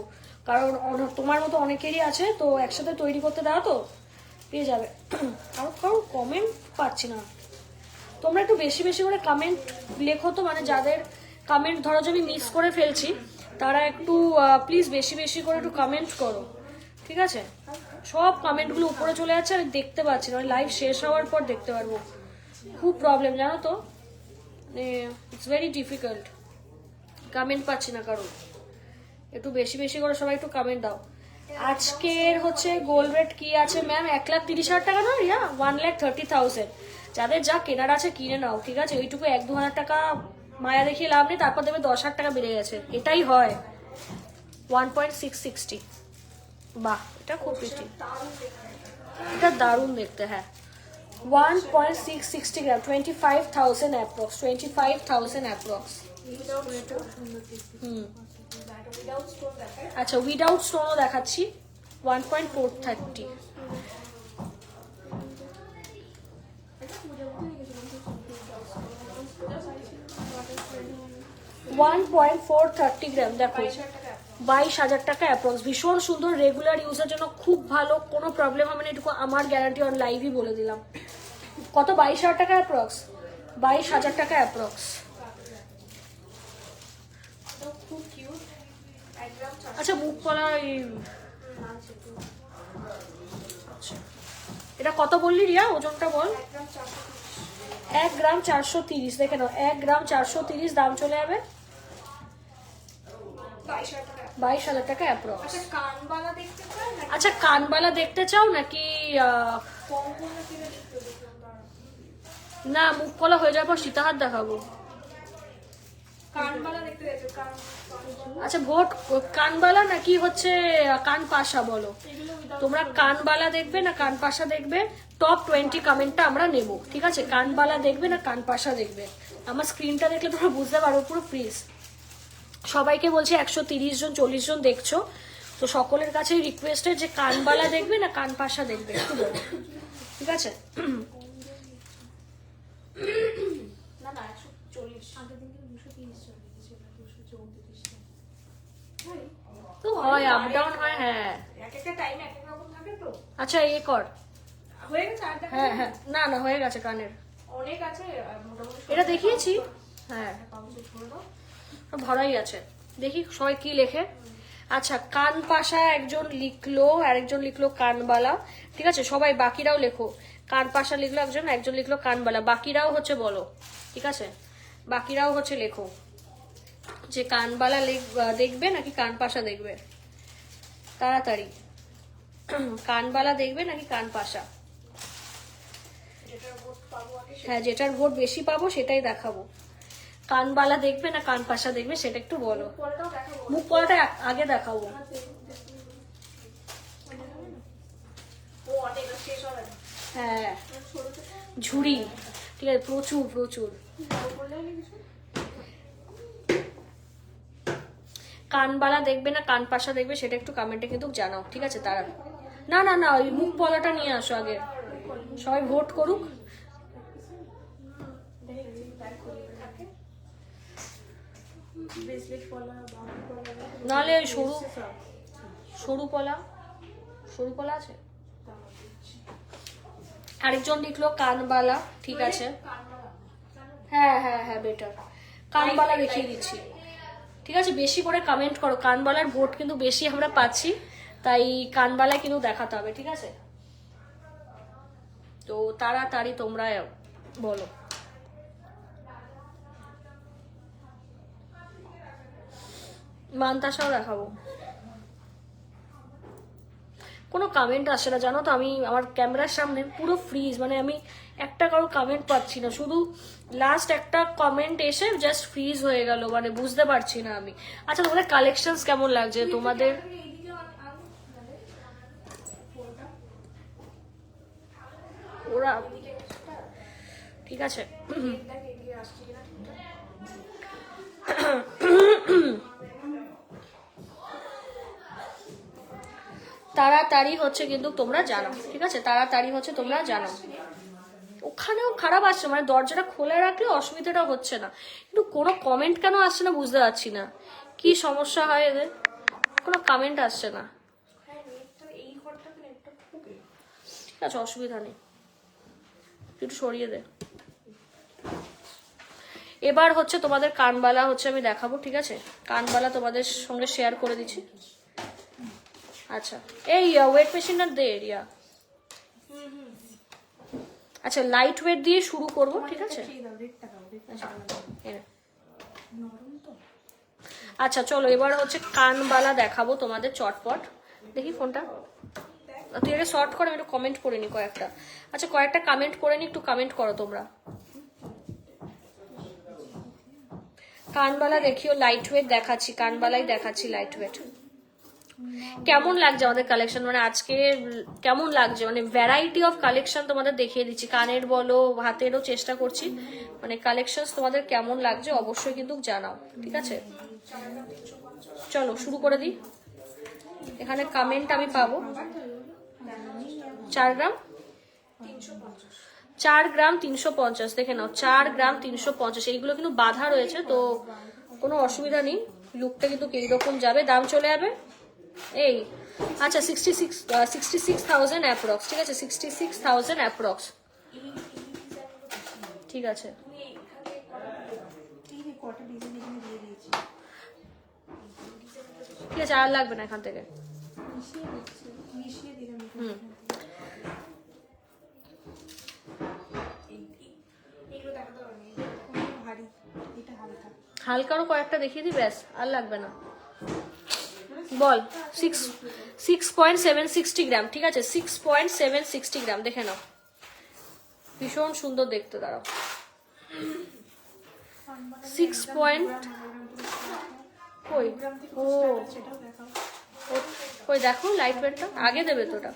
কারণ তোমার মতো অনেকেরই আছে, তো একসাথে তৈরি করতে দাও তো পেয়ে যাবে। কারো কমেন্ট পাচ্ছি না, তোমরা একটু বেশি বেশি করে কমেন্ট লেখো তো, মানে যাদের কমেন্ট ধরো যে আমি মিস করে ফেলছি তারা একটু প্লিজ বেশি বেশি করে একটু কমেন্ট করো, ঠিক আছে? সব কমেন্টগুলো উপরে চলে যাচ্ছে, আমি দেখতে পাচ্ছি না, লাইভ শেষ হওয়ার পর দেখতে পারবো। খুব প্রবলেম জানো তো, মানে ইটস ভেরি ডিফিকাল্ট, কমেন্ট পাচ্ছি না কারণ। একটু বেশি বেশি করে সবাই একটু কমেন্ট দাও। আজকের হচ্ছে গোল্ড রেট কি আছে ম্যাম? 1,30,000 টাকা না, ইয়া 1,30,000। যাদের যা কেনার আছে কিনে নাও, ঠিক আছে? ওইটুকু 1-2,000 টাকা মায়া দেখিয়ে লাভ নেই, তারপর দেবে 10,000 টাকা বেড়ে গেছে, এটাই হয়। 1.660, বাহ এটা খুব প্রিটি, এটা দারুণ দেখতে। হ্যাঁ 1.660 গ্রাম, 25,000 অ্যাপ্রক্স, 25,000 অ্যাপ্রক্স। আচ্ছা উইদাউট স্টোনও দেখাচ্ছি, 1.430। 1.430 গ্রাম, দেখো 22,000 টাকা approx। 22,000 টাকা অ্যাপ্রক্স। ভীষণ সুন্দর, রেগুলার ইউজের জন্য খুব ভালো, কোনো প্রবলেম হবে না, এটুকু আমার গ্যারান্টি অন লাইভই বলে দিলাম। কত? 22,000 টাকা অ্যাপ্রক্স, 22,000 টাকা অ্যাপ্রক্স। তো খুব কিউট, 1 গ্রাম 400। আচ্ছা মুখ পলা আছে তো, আচ্ছা এটা কত বললি রিয়া, ওজনটা বল? 1 গ্রাম 430। 1 গ্রাম 430, দেখে নাও 1 গ্রাম 430 দাম চলে যাবে 22,000 টাকা। 22,000 টাকা অ্যাপ্রক্স। আচ্ছা কানবালা দেখতে চাও নাকি আচ্ছা কানবালা দেখতে চাও নাকি? কম কোন থেকে দেখতে দেখলাম দাঁড়া। না মুখ পলা হয়ে যাওয়ার পর সীতাহার দেখাবো। কানবালা দেখতে চাইছো? কানবালা আচ্ছা ভোট কানবালা নাকি হচ্ছে কান পাশা বলো? এগুলো without তোমরা কানবালা দেখবে না কান পাশা দেখবে? টপ 20 কমেন্টটা আমরা নেব, ঠিক আছে? কানবালা দেখবে না কান পাশা দেখবে? আমার স্ক্রিনটা দেখলে তোমরা বুঝতে পারো পুরো ফ্রিজ। সবাইকে বলছি 130 জন 40 জন দেখছো, তো সকলের কাছে রিকোয়েস্টেড যে কানবালা দেখবে না কান পাশা দেখবে একটু বলো, ঠিক আছে? না না 140 আগের দিন 230 চলে গেছে, 234 তো হয় আপ ডাউন হয়, হ্যাঁ। এক একটা টাইমে এক এক রকম থাকে তো। আচ্ছা এ কর, হয়ে গেছে আর দেখা হ্যাঁ হ্যাঁ, না না হয়ে গেছে কানের, অনেক আছে মোটামুটি। এটা দেখিয়েছি, হ্যাঁ পাউচে ছোট দাও। ভরাই আছে। দেখি সবাই কি লেখে। আচ্ছা কান পাশা একজন লিখলো, আর একজন লিখলো কানবালা, ঠিক আছে? সবাই বাকিরাও লেখো। কান পাশা লিখলো একজন, একজন লিখলো কানবালা, বাকিরাও হচ্ছে বলো, ঠিক আছে? বাকিরাও হচ্ছে লেখো যে কানবালা দেখবে নাকি কান পাশা দেখবে, তাড়াতাড়ি। কানবালা দেখবে নাকি কান পাশা? যেটা ভোট পাবো আগে হ্যাঁ যেটার ভোট বেশি পাবো সেটাই দেখাবো। কানবালা দেখবে না কান পাশা দেখবে সেটা একটু বলো। পরেটাও দেখাবো। মুখ পলাটা আগে দেখাবো। ও অনেক শেষ হবে না। হ্যাঁ ছোট ছোট ঝুড়ি, ঠিক আছে, প্রচুর প্রচুর। বড় করলে হলে কিছু। কানবালা দেখবে না কান পাশা দেখবে সেটা একটু কমেন্টে কিন্তু জানাও, ঠিক আছে? তারা না না না ওই মুখ পলাটা নিয়ে আসো আগে, সবাই ভোট করুক। দেখি ব্যাগ খুলে থাকে। ব্রেসলেট পলা বাউন্ড পলা নাহলে ওই সরু সরু পলা, সরু পলা আছে। আরেকজন লিখলো কানবালা, ঠিক আছে, হ্যাঁ হ্যাঁ হ্যাঁ বেটার, কানবালা দেখিয়ে দিচ্ছি, ঠিক আছে? বেশি করে কমেন্ট করো, কানবালার ভোট কিন্তু বেশি আমরা পাচ্ছি, তাই কানবালা কিন্তু দেখাতে হবে, ঠিক আছে? তো তাড়াতাড়ি তোমরা বলো। মানতাসাও দেখাবো। কোনো কমেন্ট আসে না জানো তো, আমি আমার ক্যামেরার সামনে পুরো ফ্রিজ, মানে আমি একটা কারো কমেন্ট পাচ্ছি না, শুধু লাস্ট একটা কমেন্ট এসে জাস্ট ফ্রিজ হয়ে গেল, মানে বুঝতে পারছি না আমি। আচ্ছা তোমাদের কালেকশনস কেমন লাগছে তোমাদের? ওরা ঠিক আছে। তাড়াতাড়ি হচ্ছে কিন্তু তোমরা জানো, ঠিক আছে? তাড়াতাড়ি হচ্ছে তোমরা জানো। ওখানেও খারাপ আসছে, মানে দরজাটা খোলা রাখলে অসুবিধাটা হচ্ছে না, কিন্তু কোনো কমেন্ট কেন আসছে না বুঝতে পারছি না, কি সমস্যা হয় এদের, কোনো কমেন্ট আসছে না। ঠিক আছে অসুবিধা নেই, একটু সরিয়ে দে। এবার হচ্ছে তোমাদের কানবালা হচ্ছে আমি দেখাবো, ঠিক আছে? কানবালা তোমাদের সঙ্গে শেয়ার করে দিচ্ছি। আচ্ছা এই ওয়েট মেশিনটা দে এরিয়া। আচ্ছা লাইট ওয়েট দিয়ে শুরু করব, ঠিক আছে? আচ্ছা চলো এবার হচ্ছে কানবালা দেখাবো তোমাদের চটপট। দেখি ফোনটা তুই আগে শর্ট করে, আমি একটু কমেন্ট করে নি কয়েকটা। আচ্ছা কয়েকটা কমেন্ট করে নি, একটু কমেন্ট করো তোমরা। কানবালা দেখিও, লাইট ওয়েট দেখাচ্ছি, কানবালাই দেখাচ্ছি লাইট ওয়েট। কেমন লাগছে আমাদের কালেকশন, মানে আজকে কেমন লাগছে, মানে ভ্যারাইটি অফ কালেকশন তোমাদের দেখিয়ে দিচ্ছি, কানের বলো হাতেরও চেষ্টা করছি, মানে কালেকশন তোমাদের কেমন লাগছে অবশ্যই কিন্তু জানাও, ঠিক আছে? চলো শুরু করে দিই। এখানে কমেন্ট আমি পাবো 4 গ্রাম 4 গ্রাম 350, দেখে নাও 4 গ্রাম 350, এইগুলো কিন্তু বাধা রয়েছে, তো কোনো অসুবিধা নেই, লুকটা কিন্তু এইরকম যাবে, দাম চলে যাবে এই আচ্ছা 66,000 অ্যাপ্রক্স, ঠিক আছে 66,000 অ্যাপ্রক্স, ঠিক আছে। ঠিক আছে, আর লাগবে না এখান থেকে। হুম, হালকারও কয়েকটা দেখিয়ে দিই, ব্যাস আর লাগবে না। বল 6.760 গ্রাম, ঠিক আছে 6.760 গ্রাম, দেখে নাও ভীষণ সুন্দর দেখতে। দাঁড়াও 6 পয়েন্ট কই, ও কই দেখো লাইট ওয়েটটা আগে দেবে তো, ওটা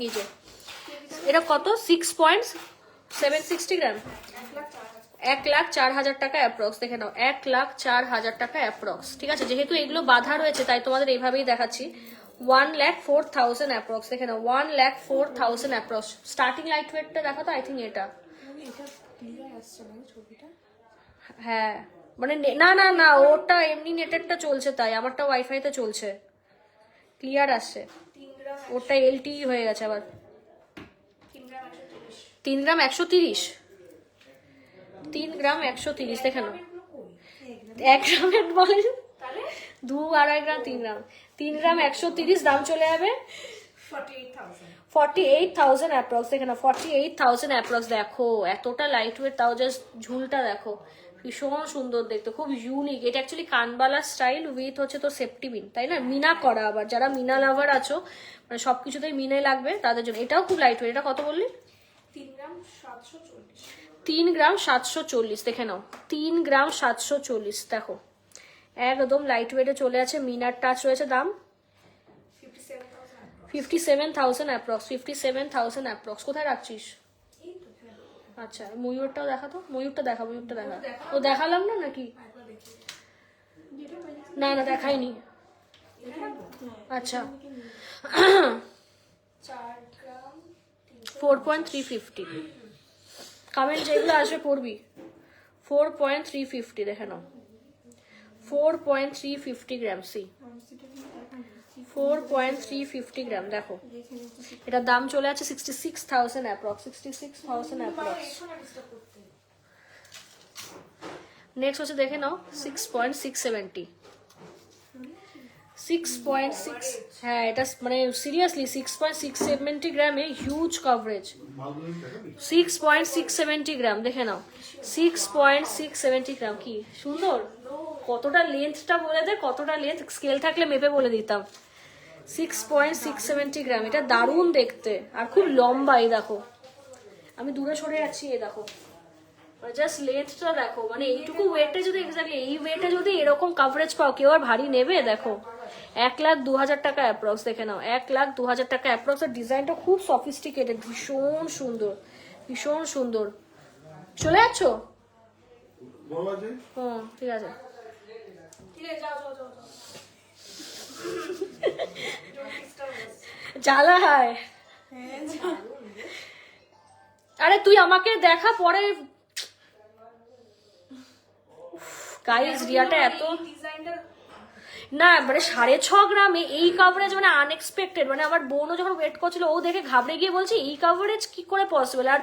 এই যে এটা কত 6.760 গ্রাম, 1,04,000 টাকা অ্যাপ্রক্স, দেখে নাও 1,04,000 টাকা অ্যাপ্রক্স, ঠিক আছে। যেহেতু এগুলো বাধা রয়েছে তাই তোমাদের এইভাবেই দেখাচ্ছি। 1,04,000 অ্যাপ্রক্স, দেখে নাও 1,04,000 অ্যাপ্রক্স। স্টার্টিং লাইট ওয়েটটা দেখো তো, আই থিঙ্ক এটা, হ্যাঁ মানে না না না ওটা এমনি নেটেরটা চলছে, তাই আমারটা ওয়াইফাইতে চলছে, ক্লিয়ার আসছে, ওটা এলটি হয়ে গেছে আবার। 3 গ্রাম 130, 3 গ্রাম 130, দেখে নাও 1 গ্রামের বলে 2-2.5 গ্রাম, 3 গ্রাম 130, দাম চলে যাবে 48,000 অ্যাপ্রক্স, দেখে না 48,000 অ্যাপ্রক্স। দেখো এতটা লাইট ওয়েট, তাও জাস্ট ঝুলটা দেখো ভীষণ সুন্দর দেখতে, খুব ইউনিক। এটা অ্যাকচুয়ালি কানবালা স্টাইল উইথ হচ্ছে তো সেফটি পিন, তাই না, মিনা করা, আবার যারা মিনা লাভার আছো মানে সবকিছুতেই মিনে লাগবে তাদের জন্য এটাও খুব লাইট ওয়েট। এটা কত বললি? 3 গ্রাম 740, দেখে নাও 3 গ্রাম 740, দেখো একদম লাইট ওয়েটে চলে আছে, মিনার টাচ রয়েছে, দাম 57,000 অ্যাপ্রক্স, 57,000 অ্যাপ্রক্স। কোথায় রাখছিস? আচ্ছা ময়ূরটাও দেখাতো, ময়ূরটা দেখা, ময়ূরটা দেখা, ও দেখালাম না নাকি? না না দেখাইনি, আচ্ছা 4.350, কমেন্ট যেগুলো আসবে পড়বি। 4.350, দেখে নাও 4.350 গ্রাম, সি 4.350 গ্রাম, দেখো এটার দাম চলে আছে 66,000 অ্যাপ্রক্স, 66,000 অ্যাপ্রক্স। নেক্সট হচ্ছে দেখে নাও 6.670, 6.6, হ্যাঁ এটা মানে সিরিয়াসলি 6.670 গ্রামে হিউজ কভারেজ, 6.670 গ্রাম, দেখে নাও 6.670 গ্রাম, কি সুন্দর। কতটা লেন্থটা বলে দে, কতটা লেন্থ, স্কেল থাকলে মেপে বলে দিতাম। 6.670 গ্রাম, এটা দারুণ দেখতে আর খুব লম্বা, এই দেখো আমি দূরে সরে যাচ্ছি, এই দেখো জাস্ট লেন্থটা দেখো, মানে এইটুকু ওয়েটে যদি এক্স্যাক্টলি এই ওয়েটে যদি এরকম কাভারেজ পাও, কেউ আর ভারী নেবে? দেখো 1,02,000 টাকা অ্যাপ্রক্স, দেখে নাও 1,02,000 টাকা অ্যাপ্রক্স। আর ডিজাইনটা খুব সফিস্টিকেটেড, ভীষণ সুন্দর, ভীষণ সুন্দর। চলে যাচ্ছ? হুম ঠিক আছে, জ্বালা হয়। আরে তুই আমাকে দেখা পরে, গাইস রিয়াটা এত না মানে 6.5 গ্রামে এই কাভারেজ মানে আনএক্সপেক্টেড, মানে আমার বোনও যখন ওয়েট করছিল ও দেখে ঘাবড়ে গিয়ে বলছে এই কাভারেজ কি করে পসিবল। আর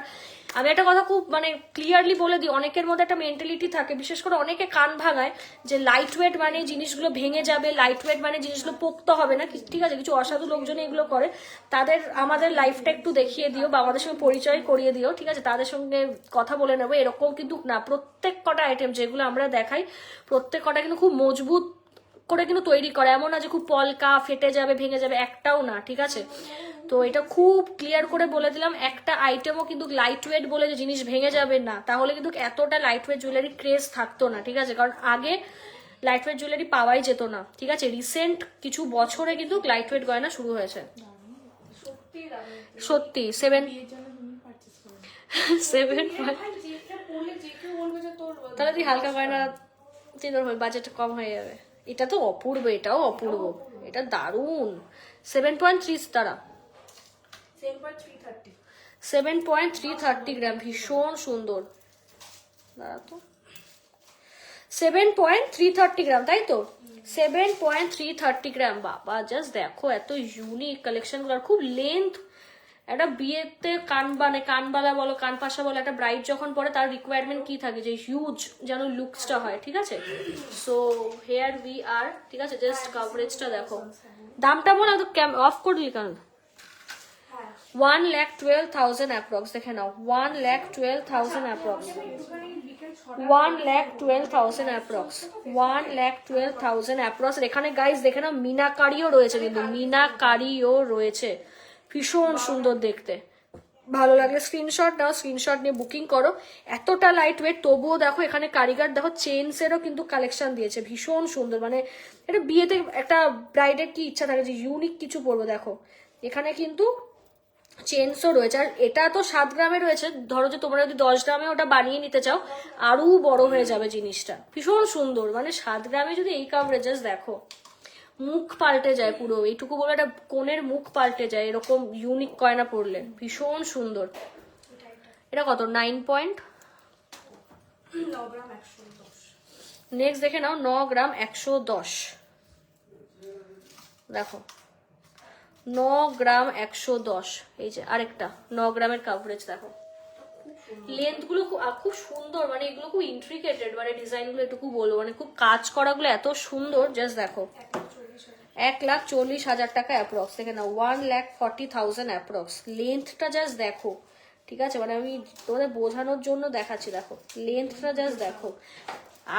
আমি একটা কথা খুব মানে ক্লিয়ারলি বলে দিই, অনেকের মধ্যে একটা মেন্টালিটি থাকে, বিশেষ করে অনেকে কান ভাঙায় যে লাইট ওয়েট মানে জিনিসগুলো ভেঙে যাবে, লাইট ওয়েট মানে জিনিসগুলো পোক্ত হবে না। ঠিক আছে, কিছু অসাধু লোকজন এগুলো করে, তাদের আমাদের লাইফটা একটু দেখিয়ে দিও বা আমাদের সঙ্গে পরিচয় করিয়ে দিও, ঠিক আছে, তাদের সঙ্গে কথা বলে নেবো। এরকম কিন্তু না, প্রত্যেক কটা আইটেম যেগুলো আমরা দেখাই প্রত্যেক কটা কিন্তু খুব মজবুত করে কিন্তু তৈরি করে, এমন না যে খুব পলকা ফেটে যাবে ভেঙে যাবে, একটাও না, ঠিক আছে। তো এটা খুব ক্লিয়ার করে বলে দিলাম, একটা আইটেমও কিন্তু লাইট ওয়েট বলে যে জিনিস ভেঙে যাবে না, তাহলে কিন্তু এতটা লাইট ওয়েট জুয়েলারি ক্রেজ থাকতো না, ঠিক আছে। কারণ আগে লাইট ওয়েট জুয়েলারি পাওয়াই যেত না, ঠিক আছে। রিসেন্ট কিছু বছরে কিন্তু লাইট ওয়েট গয়না শুরু হয়েছে, সত্যি। 7 তাহলে তুই হালকা গয়না বাজেট কম হয়ে যাবে। এটা তো অপূর্ব, এটাও অপূর্ব, এটা দারুণ। 7.3 তারা 7.330 গ্রাম, ভীষণ সুন্দর। দাঁড়া তো 7.330 গ্রাম, তাই তো 7.330 গ্রাম। বাবা জাস্ট দেখো এত ইউনিক কালেকশন গুলো, খুব লেন্থ। একটা বিয়েতে কানবালা বলো কানপাশা বলো, একটা ব্রাইড যখন পরে তার রিকোয়ারমেন্ট কি থাকে, যে হিউজ যেন লুকসটা হয়, ঠিক আছে। সো হেয়ার উই আর, ঠিক আছে, জাস্ট কভারেজটা দেখো। দামটা বল, একদম অফ করে দিলি কেন? 1,12,000 অ্যাপ্রক্স, দেখে নাও 1,12,000 অ্যাপ্রক্স, 1,12,000 অ্যাপ্রক্স, 1,12,000 অ্যাপ্রক্স। এখানে গাইস দেখে নাও মিনাকারিও রয়েছে, কিন্তু মিনাকারিও রয়েছে, ভীষণ সুন্দর দেখতে। ভালো লাগলে স্ক্রিনশট নাও, স্ক্রিনশট নিয়ে বুকিং করো। এতটা লাইট ওয়েট তবুও দেখো এখানে কারিগর দেখো চেইনসেরও কিন্তু কালেকশন দিয়েছে, ভীষণ সুন্দর। মানে এটা বিয়েতে একটা ব্রাইডের কি ইচ্ছা থাকে যে ইউনিক কিছু পরবো, দেখো এখানে কিন্তু চেনসও রয়েছে। আর এটা তো 7 গ্রামে রয়েছে, ধরো যে তোমরা যদি 10 গ্রামে ওটা বানিয়ে নিতে চাও আরো বড় হয়ে যাবে জিনিসটা, ভীষণ সুন্দর। মানে 7 গ্রামে যদি এই কাভারেজ দেখো, মুখ পাল্টে যায় পুরো। এইটুকু বলে একটা কোণের মুখ পাল্টে যায় এরকম ইউনিক গয়না পরলে, ভীষণ সুন্দর। এটা কত? 9 পয়েন্ট। নেক্সট দেখে নাও 9 গ্রাম 110, দেখো 9 গ্রাম 110। এই যে আরেকটা 9 গ্রামের কাভারেজ দেখো, লেন্থ গুলো খুব সুন্দর। মানে এগুলো খুব ইন্ট্রিকেটেড, মানে ডিজাইন গুলো এটুকু বলবো, মানে খুব কাজ করা গুলো এত সুন্দর। জাস্ট দেখো 1,40,000 টাকা অ্যাপ্রক্স, দেখে না 1,40,000 অ্যাপ্রক্স। লেন্থটা জাস্ট দেখো, ঠিক আছে, মানে আমি তোমাদের বোঝানোর জন্য দেখাচ্ছি, দেখো লেন্থটা জাস্ট দেখো।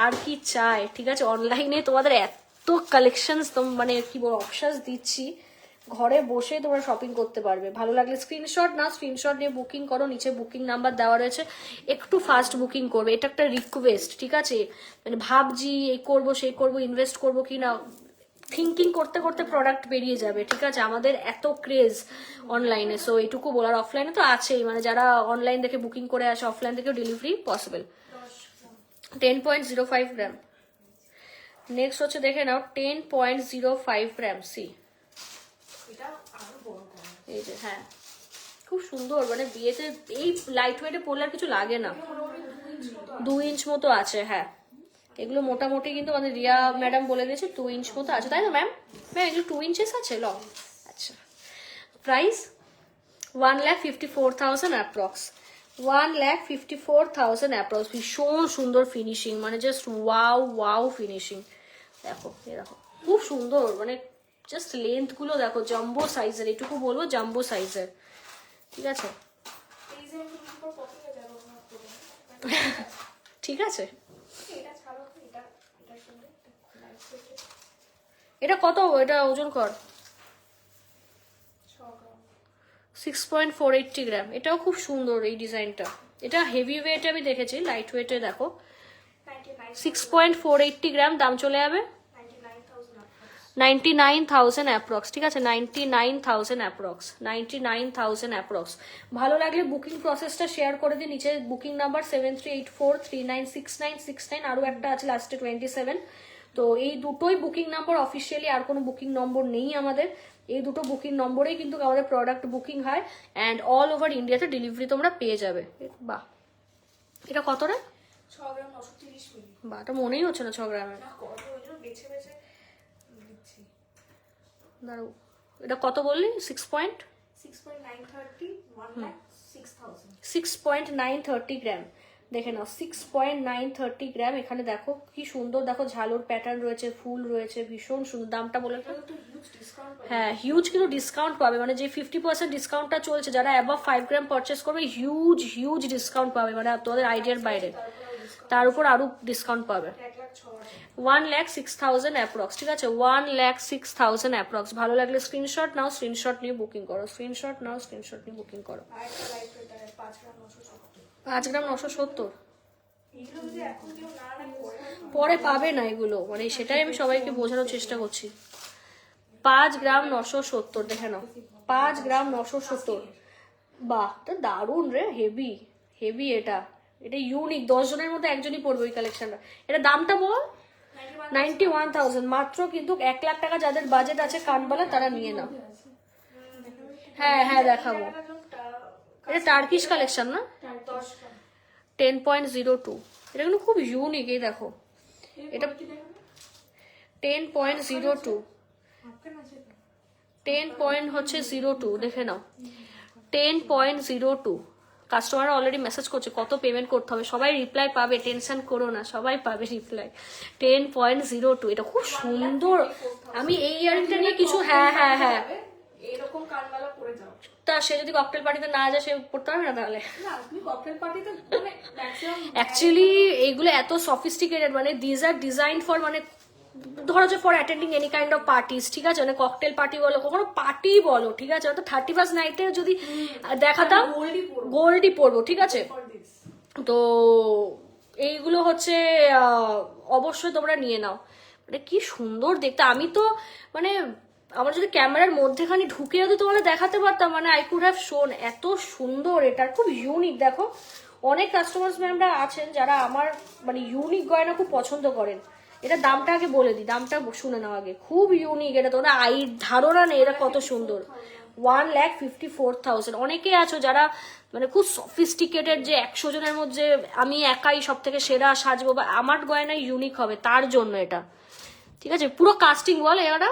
আর কি চাই, ঠিক আছে। অনলাইনে তোমাদের এত কালেকশনস, মানে কি বলবো, অপশনস দিচ্ছি, ঘরে বসে তোমরা শপিং করতে পারবে। ভালো লাগলে স্ক্রিনশট নাও, স্ক্রিনশট নিয়ে বুকিং করো। নিচে বুকিং নাম্বার দেওয়া রয়েছে, একটু ফাস্ট বুকিং করবে, এটা একটা রিকোয়েস্ট, ঠিক আছে। মানে ভাবছি এই করবো সেই করবো, ইনভেস্ট করবো কি না, থিঙ্কিং করতে করতে প্রোডাক্ট বেরিয়ে যাবে, ঠিক আছে। আমাদের এত ক্রেজ অনলাইনে, সো এইটুকু বলার। অফলাইনে তো আছেই, মানে যারা অনলাইন দেখে বুকিং করে আসে, অফলাইন থেকেও ডেলিভারি পসিবল। 10.05 গ্রাম। নেক্সট হচ্ছে দেখে নাও 10.05 গ্রাম সি, এই যে, হ্যাঁ খুব সুন্দর। মানে বিয়েতে এই লাইট ওয়েটে পরলে আর কিছু লাগে না। 2 ইঞ্চ মতো আছে, হ্যাঁ এগুলো মোটামুটি কিন্তু আমাদের রিয়া ম্যাডাম বলে দিয়েছে 2 ইঞ্চ মতো আছে, তাই না ম্যাম? ম্যাম এগুলো 2 ইঞ্চেস আছে লং। আচ্ছা, প্রাইস 1,54,000 অ্যাপ্রক্স, 1,54,000 অ্যাপ্রক্স। ভীষণ সুন্দর ফিনিশিং, মানে জাস্ট ওয়াও ওয়াও ফিনিশিং। দেখো এরকম খুব সুন্দর, মানে জাস্ট লেন্থ গুলো দেখো, জাম্বো সাইজের, এটুকু বলবো জাম্বো সাইজের, ঠিক আছে। ঠিক আছে, এটা কত? এটা ওজন কর 6.480 গ্রাম। এটাও খুব সুন্দর এই ডিজাইনটা। এটা হেভি ওয়েটে আমি দেখেছি, লাইট ওয়েটে দেখো 6.480 গ্রাম, দাম চলে যাবে 99,000 অ্যাপ্রক্স, ঠিক আছে 99,000 অ্যাপ্রক্স, 99,000 অ্যাপ্রক্স। ভালো লাগলে বুকিং প্রসেসটা শেয়ার করে দিই। নিচে বুকিং নাম্বার 7384396969, আরও একটা আছে লাস্টে 27। তো এই দুটোই বুকিং নাম্বার অফিসিয়ালি, আর কোনো বুকিং নম্বর নেই আমাদের। এই দুটো বুকিং নম্বরেই কিন্তু আমাদের প্রোডাক্ট বুকিং হয়, অ্যান্ড অল ওভার ইন্ডিয়াতে ডেলিভারি তোমরা পেয়ে যাবে। বাহ, এটা কত রে? 6 গ্রাম 930 মিলি। বাহ, এটা মনেই হচ্ছে না 6 গ্রামের। দাঁড়াও, এটা কত বললি? 6.930 গ্রাম। দেখে নাও 6.930 গ্রাম। এখানে দেখো কি সুন্দর, দেখো ঝালর প্যাটার্ন রয়েছে, ফুল রয়েছে, ভীষণ সুন্দর। দামটা বলে তো, হ্যাঁ হিউজ কিন্তু ডিসকাউন্ট পাবে, মানে যে 50% ডিসকাউন্টটা চলছে, যারা অ্যাবভ 5 গ্রাম পারচেস করবে হিউজ হিউজ ডিসকাউন্ট পাবে, মানে তোমাদের আইডিয়ার বাইরে। তার উপর আরো ডিসকাউন্ট পাবে। 1,06,000 অ্যাপ্রক্স, ঠিক আছে 1,06,000 অ্যাপ্রক্স। ভালো লাগলে স্ক্রিনশট নাও, স্ক্রিনশট নিয়ে বুকিং করো, স্ক্রিনশট নাও, স্ক্রিনশট নিয়ে বুকিং করো। 5 গ্রাম 970 পরে পাবে না এগুলো, মানে সেটাই আমি সবাইকে বোঝানোর চেষ্টা করছি। 5 গ্রাম 970, দেখে নাও 5 গ্রাম 970। বাহ, এটা দারুণ রে, হেভি হেভি। এটা ইউনিক, 10 জনের মধ্যে একজনই পড়বে ওই কালেকশনটা। এটা দামটা বল? 91,000 মাত্র। কিন্তু 1 লাখ টাকা যাদের বাজেট আছে কানবালা, তারা নিয়ে নাও। হ্যাঁ হ্যাঁ দেখাবো। এটা টার্কিশ কালেকশন না? 10.02 এটা কিন্তু খুব ইউনিক। এই দেখো এটা 10.02, 10.02 দেখে নাও, 10.02। কাস্টমার অলরেডি মেসেজ করছে কত পেমেন্ট করতে হবে, সবাই রিপ্লাই পাবে, টেনশন করো না, সবাই পাবে রিপ্লাই। 10.02, এটা খুব সুন্দর। আমি এই ইয়ারিংটা নিয়ে কিছু হ্যাঁ এরকম কানবালা পরে যাও। তা সে যদি ককটেল পার্টিতে না যায় সে পড়তে পারবে না তাহলে? না তুমি ককটেল পার্টিতে মানে ম্যাক্সিমাম অ্যাকচুয়ালি এইগুলো এত সফিস্টিকেটেড, মানে দিজ আর ডিজাইন ফর, মানে ধরো যে for attending any kind of parties, ঠিক আছে, মানে ককটেল পার্টি বলো, কখনো পার্টি বলো, ঠিক আছে, তো 31st নাইটে যদি দেখাতাম গোল্ডই পরবো, ঠিক আছে। তো এইগুলো হচ্ছে অবশ্যই তোমরা নিয়ে নাও, মানে কি সুন্দর দেখতে। আমি তো মানে আমার যদি ক্যামেরার মধ্যেখানে ঢুকে যদি তোমাদের দেখাতে পারতাম, মানে আই কুড হ্যাভ শোন, এত সুন্দর। এটা খুব ইউনিক। দেখো অনেক কাস্টমার্স ম্যামরা আছেন যারা আমার মানে ইউনিক গয়না খুব পছন্দ করেন। এটা দামটা আগে বলে দিই, দামটা শুনে নাও আগে। খুব ইউনিক, এটা তোমরা ধারণা নেই এটা কত সুন্দর। 1,54,000। অনেকে আছো যারা মানে খুব সফিস্টিকেটেড, যে 100 জনের মধ্যে আমি একাই সব থেকে সেরা সাজবো বা আমার গয়না ইউনিক হবে, তার জন্য এটা, ঠিক আছে। পুরো কাস্টিং বল, এটা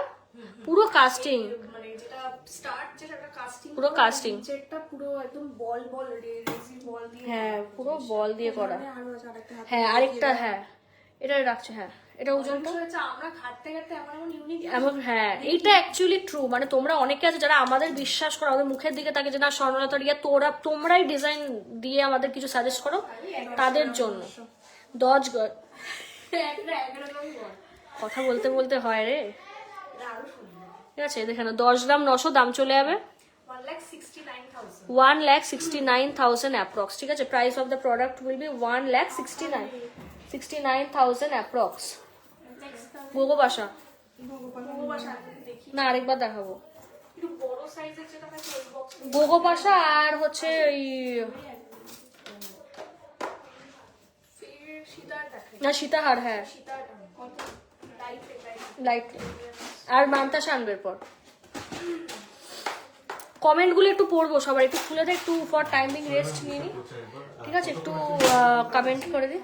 পুরো কাস্টিং, মানে যেটা স্টার্ট যেটা কাস্টিং, পুরো কাস্টিং, যেটা পুরো একদম বল রেজিন বল দিয়ে, হ্যাঁ পুরো বল দিয়ে করা। আরো আছে আরেকটা, হ্যাঁ আরেকটা, হ্যাঁ এটা রাখছে, হ্যাঁ এটা ওজনটা হচ্ছে আমরা ঘাটতে ঘাটতে এমন ইউনিক এমন। হ্যাঁ এইটা অ্যাকচুয়ালি ট্রু, মানে তোমরা অনেকে আছে যারা আমাদের বিশ্বাস করো, আমাদের মুখের দিকে তাকে যে না স্বর্ণলতা রিয়া তোমরাই ডিজাইন দিয়ে আমাদের কিছু সাজেস্ট করো, তাদের জন্য 10 কথা বলতে বলতে হয় রে, ঠিক আছে। দেখে না 10 গ্রাম 900 দাম চলে যাবে 1,69,000 অ্যাপ্রক্স, ঠিক আছে। Price of the product will be 1,69,000 approx. গোগো বাসা না, আরেকবার দেখাবো। একটু বড় সাইজের যেটা থাকে ওই বক্স গোগো পাশা আর হচ্ছে ওই সীতার দেখে, না সীতাহার, হ্যাঁ সীতার কত লাইট লাইট আর মান্তাসা আনবে পর। কমেন্টগুলো একটু পড়বো সবার, একটু খুলে দেয়, একটু ফর টাইমিং রেস্ট নিয়ে নি, ঠিক আছে। একটু কমেন্ট করে দিই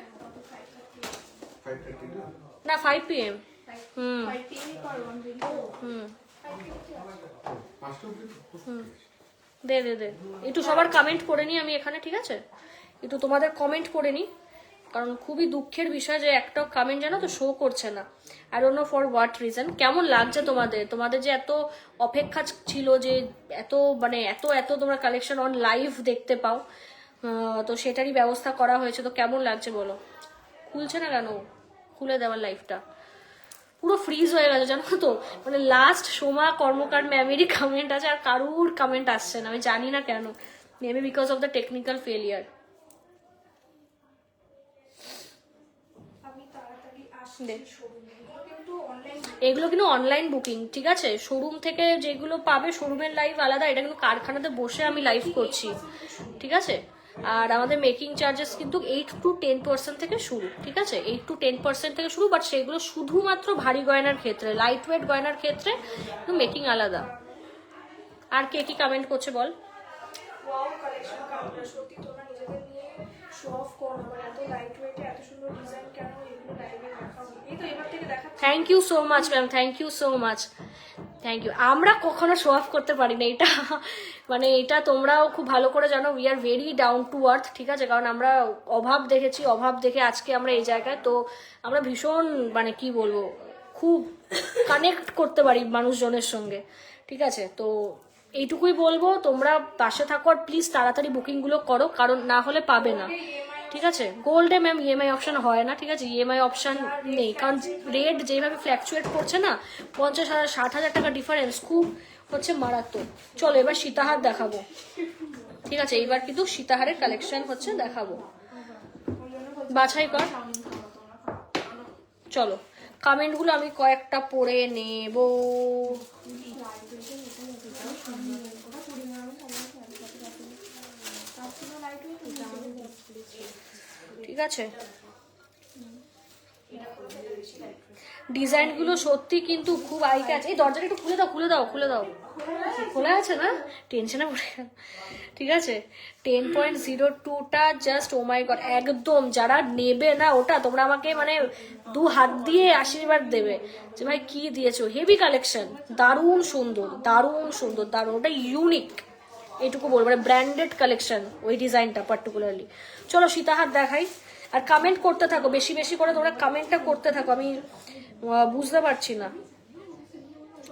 না 5 PM। হুম দে দে দে একটু সবার কমেন্ট করে নিই আমি এখানে, ঠিক আছে। একটু তোমাদের কমেন্ট করে নিই, কারণ খুবই দুঃখের বিষয় যে একটা কমেন্ট জানো তো শো করছে না। I don't know for what reason. কেমন লাগছে তোমাদের যে এত অপেক্ষা ছিল, যে এত মানে এত এত তোমরা কালেকশন অন লাইভ দেখতে পাও, তো সেটারই ব্যবস্থা করা হয়েছে। তো কেমন লাগছে বলো? খুলছে না কেন? খুলে দেওয়ার লাইভটা পুরো ফ্রিজ হয়ে গেছে জানো তো, মানে লাস্ট সোমা কর্মকার ম্যামেরই কমেন্ট আছে, আর কারুর কমেন্ট আসছে না, আমি জানি না কেন, maybe because of the technical failure. আমি তাড়াতাড়ি আসছি শোরুমে, কিন্তু অনলাইন এগুলো কিন্তু অনলাইন বুকিং, ঠিক আছে। শোরুম থেকে যেগুলো পাবে, শোরুমের লাইভ আলাদা, এটা কিন্তু কারখানাতে বসে আমি লাইভ করছি, ঠিক আছে। আর আমাদের মেকিং চার্জেস কিন্তু 8 to 10% থেকে শুরু, ঠিক আছে, 8 to 10% থেকে শুরু। বাট সেগুলো শুধুমাত্র ভারী গয়নার ক্ষেত্রে, লাইট ওয়েট গয়নার ক্ষেত্রে কিন্তু মেকিং আলাদা। আর কে কি কমেন্ট করছে বল? ওয়াও কালেকশন কাউন্টার, সত্যি তোমরা নিজেদের নিয়ে শো অফ করো না, মানে এত লাইট ওয়েটে এত সুন্দর ডিজাইন কেন এগুলো লাইভে দেখাও। এই তো এবার থেকে দেখা। Thank you so much ma'am, thank you so much, thank you. আমরা কখনো শো অফ করতে পারি না এটা, মানে এটা তোমরাও খুব ভালো করে জানো, we are very down to earth, ঠিক আছে। কারণ আমরা অভাব দেখেছি, অভাব দেখে আজকে আমরা এই জায়গায়, তো আমরা ভীষণ মানে কি বলবো, খুব কানেক্ট করতে পারি মানুষজনের সঙ্গে, ঠিক আছে। তো এইটুকুই বলবো, তোমরা পাশে থাকো আর প্লিজ তাড়াতাড়ি বুকিংগুলো করো, কারণ না হলে পাবে না, ঠিক আছে। গোল্ডে ম্যাম ইএমআই অপশন হয় না, ঠিক আছে, ইএমআই অপশন নেই, কারণ রেট যেভাবে ফ্ল্যাকচুয়েট করছে না, 50,000 60,000 টাকা ডিফারেন্স খুব হচ্ছে মারাত্মক। চলো এবার সীতাহার দেখাবো, ঠিক আছে। এইবার কিন্তু সীতাহারের কালেকশন হচ্ছে দেখাবো, বাছাই কর। চলো কমেন্টগুলো আমি কয়েকটা পড়ে নেব, ঠিক আছে। ডিজাইনগুলো সত্যি কিন্তু খুব আই ক্যাচ। এই দরজাটা একটু খুলে দাও, খুলে দাও, খুলে দাও। খোলা আছে না, টেনশনে পড়ে গেল। ঠিক আছে, 10.02টা জাস্ট ও মাই গড, একদম যারা নেবে না ওটা তোমরা আমাকে মানে 2 হাত দিয়ে আশীর্বাদ দেবে যে ভাই কি দিয়েছো, হেভি কালেকশন, দারুণ সুন্দর দারুণ সুন্দর দারুণ, ওটা ইউনিক, এইটুকু বলবো, মানে ব্র্যান্ডেড কালেকশন ওই ডিজাইনটা পার্টিকুলারলি। চলো সীতাহার দেখাই, আর কমেন্ট করতে থাকো বেশি বেশি করে, তোমরা কমেন্টটা করতে থাকো, আমি বুঝতে পারছি না